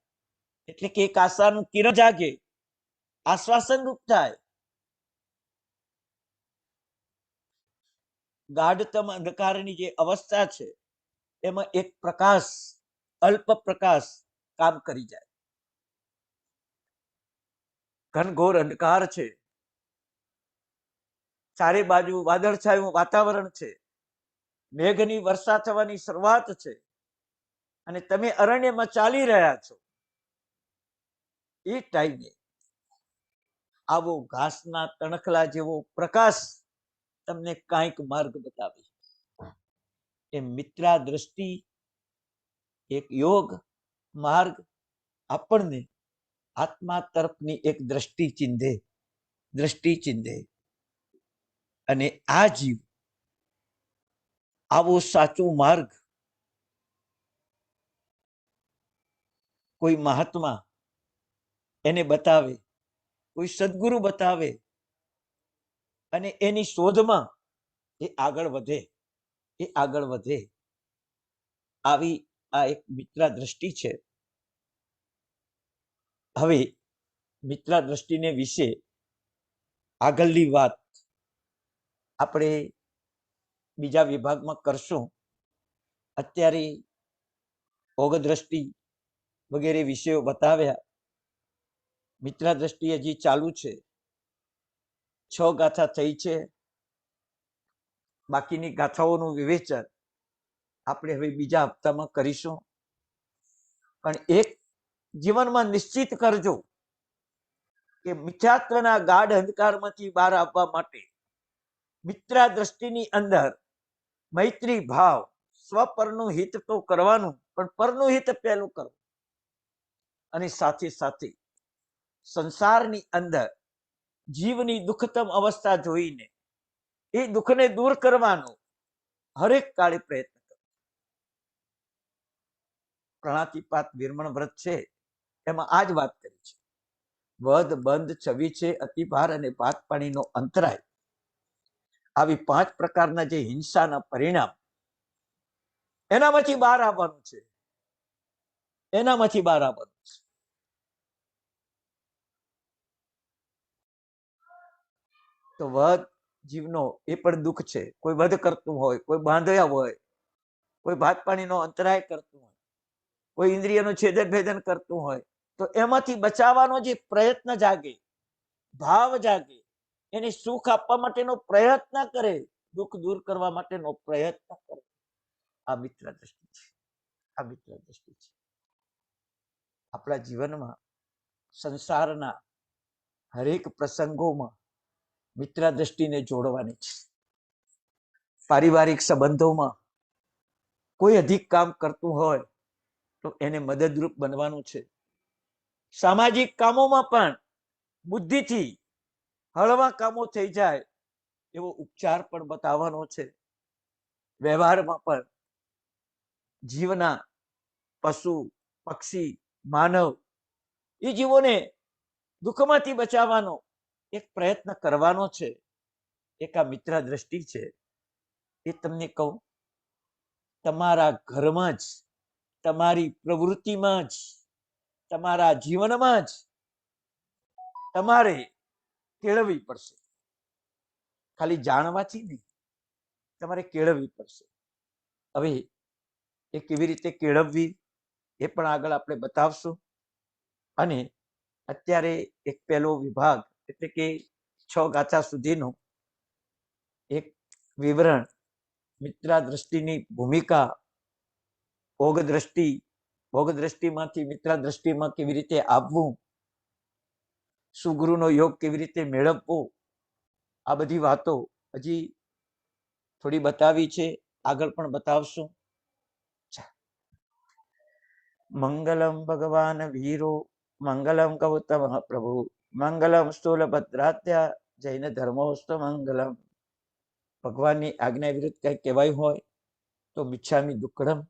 એટલે કે એક આશાનું કિરણ જાગે, આશ્વાસન રૂપ થાય. ગાઢતમ અંધકારની જે અવસ્થા છે એમાં એક પ્રકાશ, અલ્પ પ્રકાશ કામ કરી જાય. ઘનઘોર અંધકાર છે, ચારે બાજુ વાદળછાયું વાતાવરણ છે, મેઘની વર્ષા થવાની શરૂઆત છે, અને તમે અરણ્યમાં ચાલી રહ્યા છો. એ ટાઈમે આવો ઘાસના તણખલા જેવો પ્રકાશ તમને કાંઈક માર્ગ બતાવે. એ મિત્રા દ્રષ્ટિ, એક યોગ માર્ગ આપણને આત્મા તરફની એક દ્રષ્ટિ ચિંધે. અને આ જીવ આવો સાચો માર્ગ કોઈ મહાત્મા એને બતાવે, કોઈ સદગુરુ બતાવે, અને એની શોધમાં એ આગળ વધે. આવી આ એક મિત્રા દ્રષ્ટિ છે. હવે મિત્રા દ્રષ્ટિને વિશે આગળની વાત આપણે બીજા વિભાગમાં કરશું. અત્યારે ભોગ દ્રષ્ટિ વગેરે વિષયો બતાવ્યા. મિત્રા દ્રષ્ટિ હજી ચાલુ છે. 6 ગાથા થઈ છે. બાકીની ગાથાઓનું વિવેચન આપણે હવે બીજા હપ્તામાં કરીશું. પણ એક જીવનમાં નિશ્ચિત કરજો કે મિથ્યાત્વના ગાઢ અંધકારમાંથી બહાર આવવા માટે મિત્રા દ્રષ્ટિની અંદર મૈત્રી ભાવ, સ્વપરનું હિત તો કરવાનું, પણ પરનું હિત પહેલું કરવું. અને સાથે સાથે સંસારની અંદર જીવની દુઃખતમ અવસ્થા જોઈને એ દુઃખને દૂર કરવાનો હરેક કાળે પ્રયત્ન કરો. પ્રણાતિપાત વિરમણ વ્રત છે એમાં આ જ વાત કરી છે. વધ, બંધ, છવી છે, અતિભાર અને ભાત પાણીનો અંતરાય, આવી 5 પ્રકારના જે હિંસાના પરિણામ, એનામાંથી બહાર આવવાનું છે. તો વધ જીવનો એ પણ દુઃખ છે. કોઈ વધ કરતું હોય, કોઈ બાંધ્યા હોય, કોઈ ભાત પાણીનો અંતરાય કરતું હોય, કોઈ ઇન્દ્રિયનું છેદન ભેદન કરતું હોય, તો એમાંથી બચાવવાનો જે પ્રયત્ન જાગે, ભાવ જાગે, એને સુખ આપવા માટેનો પ્રયત્ન કરે, દુઃખ દૂર કરવા માટેનો પ્રયત્ન કરે. આ મિત્ર દ્રષ્ટિ છે. આપણા જીવનમાં સંસારના હરેક પ્રસંગોમાં મિત્રા દ્રષ્ટિને જોડવાની છે. પારિવારિક સંબંધોમાં કોઈ અધિક કામ કરતું હોય તો એને મદદરૂપ બનવાનું છે. સામાજિક કામોમાં પણ બુદ્ધિથી હળવા કામો થઈ જાય એવો ઉપચાર પણ બતાવવાનો છે. વ્યવહારમાં પણ જીવના પશુ, પક્ષી, માનવ, એ જીવોને દુઃખમાંથી બચાવવાનો એક પ્રયત્ન કરવાનો છે. એક આ મિત્રા દ્રષ્ટિ છે. એ તમને કહું, તમારા ઘરમાં જ તમારી પ્રવૃત્તિમાં જ, તમારા જીવનમાં જ તમારે કેળવવી પડશે. ખાલી જાણવાથી નહીં, તમારે કેળવવી પડશે. હવે એ કેવી રીતે કેળવવી એ પણ આગળ આપણે બતાવશું. અને અત્યારે એક પહેલો વિભાગ એટલે કે 6 ગાથા સુધીનો એક વિવરણ, મિત્રા દ્રષ્ટિની ભૂમિકા, ભોગ દ્રષ્ટિ, ભોગ દ્રષ્ટિમાંથી મિત્રા દ્રષ્ટિમાં કેવી રીતે આવવું, સુગુરુનો યોગ કેવી રીતે મેળવવો, આ બધી વાતો હજી થોડી બતાવી છે, આગળ પણ બતાવશું. મંગલમ ભગવાન વીરો, મંગલમ ગૌતમ પ્રભુ, મંગલમ સ્થૂલભદ્રાત્યા, જૈન ધર્મોસ્ત મંગલમ. ભગવાનની આજ્ઞા વિરુદ્ધ કઈ કહેવાય હોય તો મિચ્છામિ દુક્કડમ,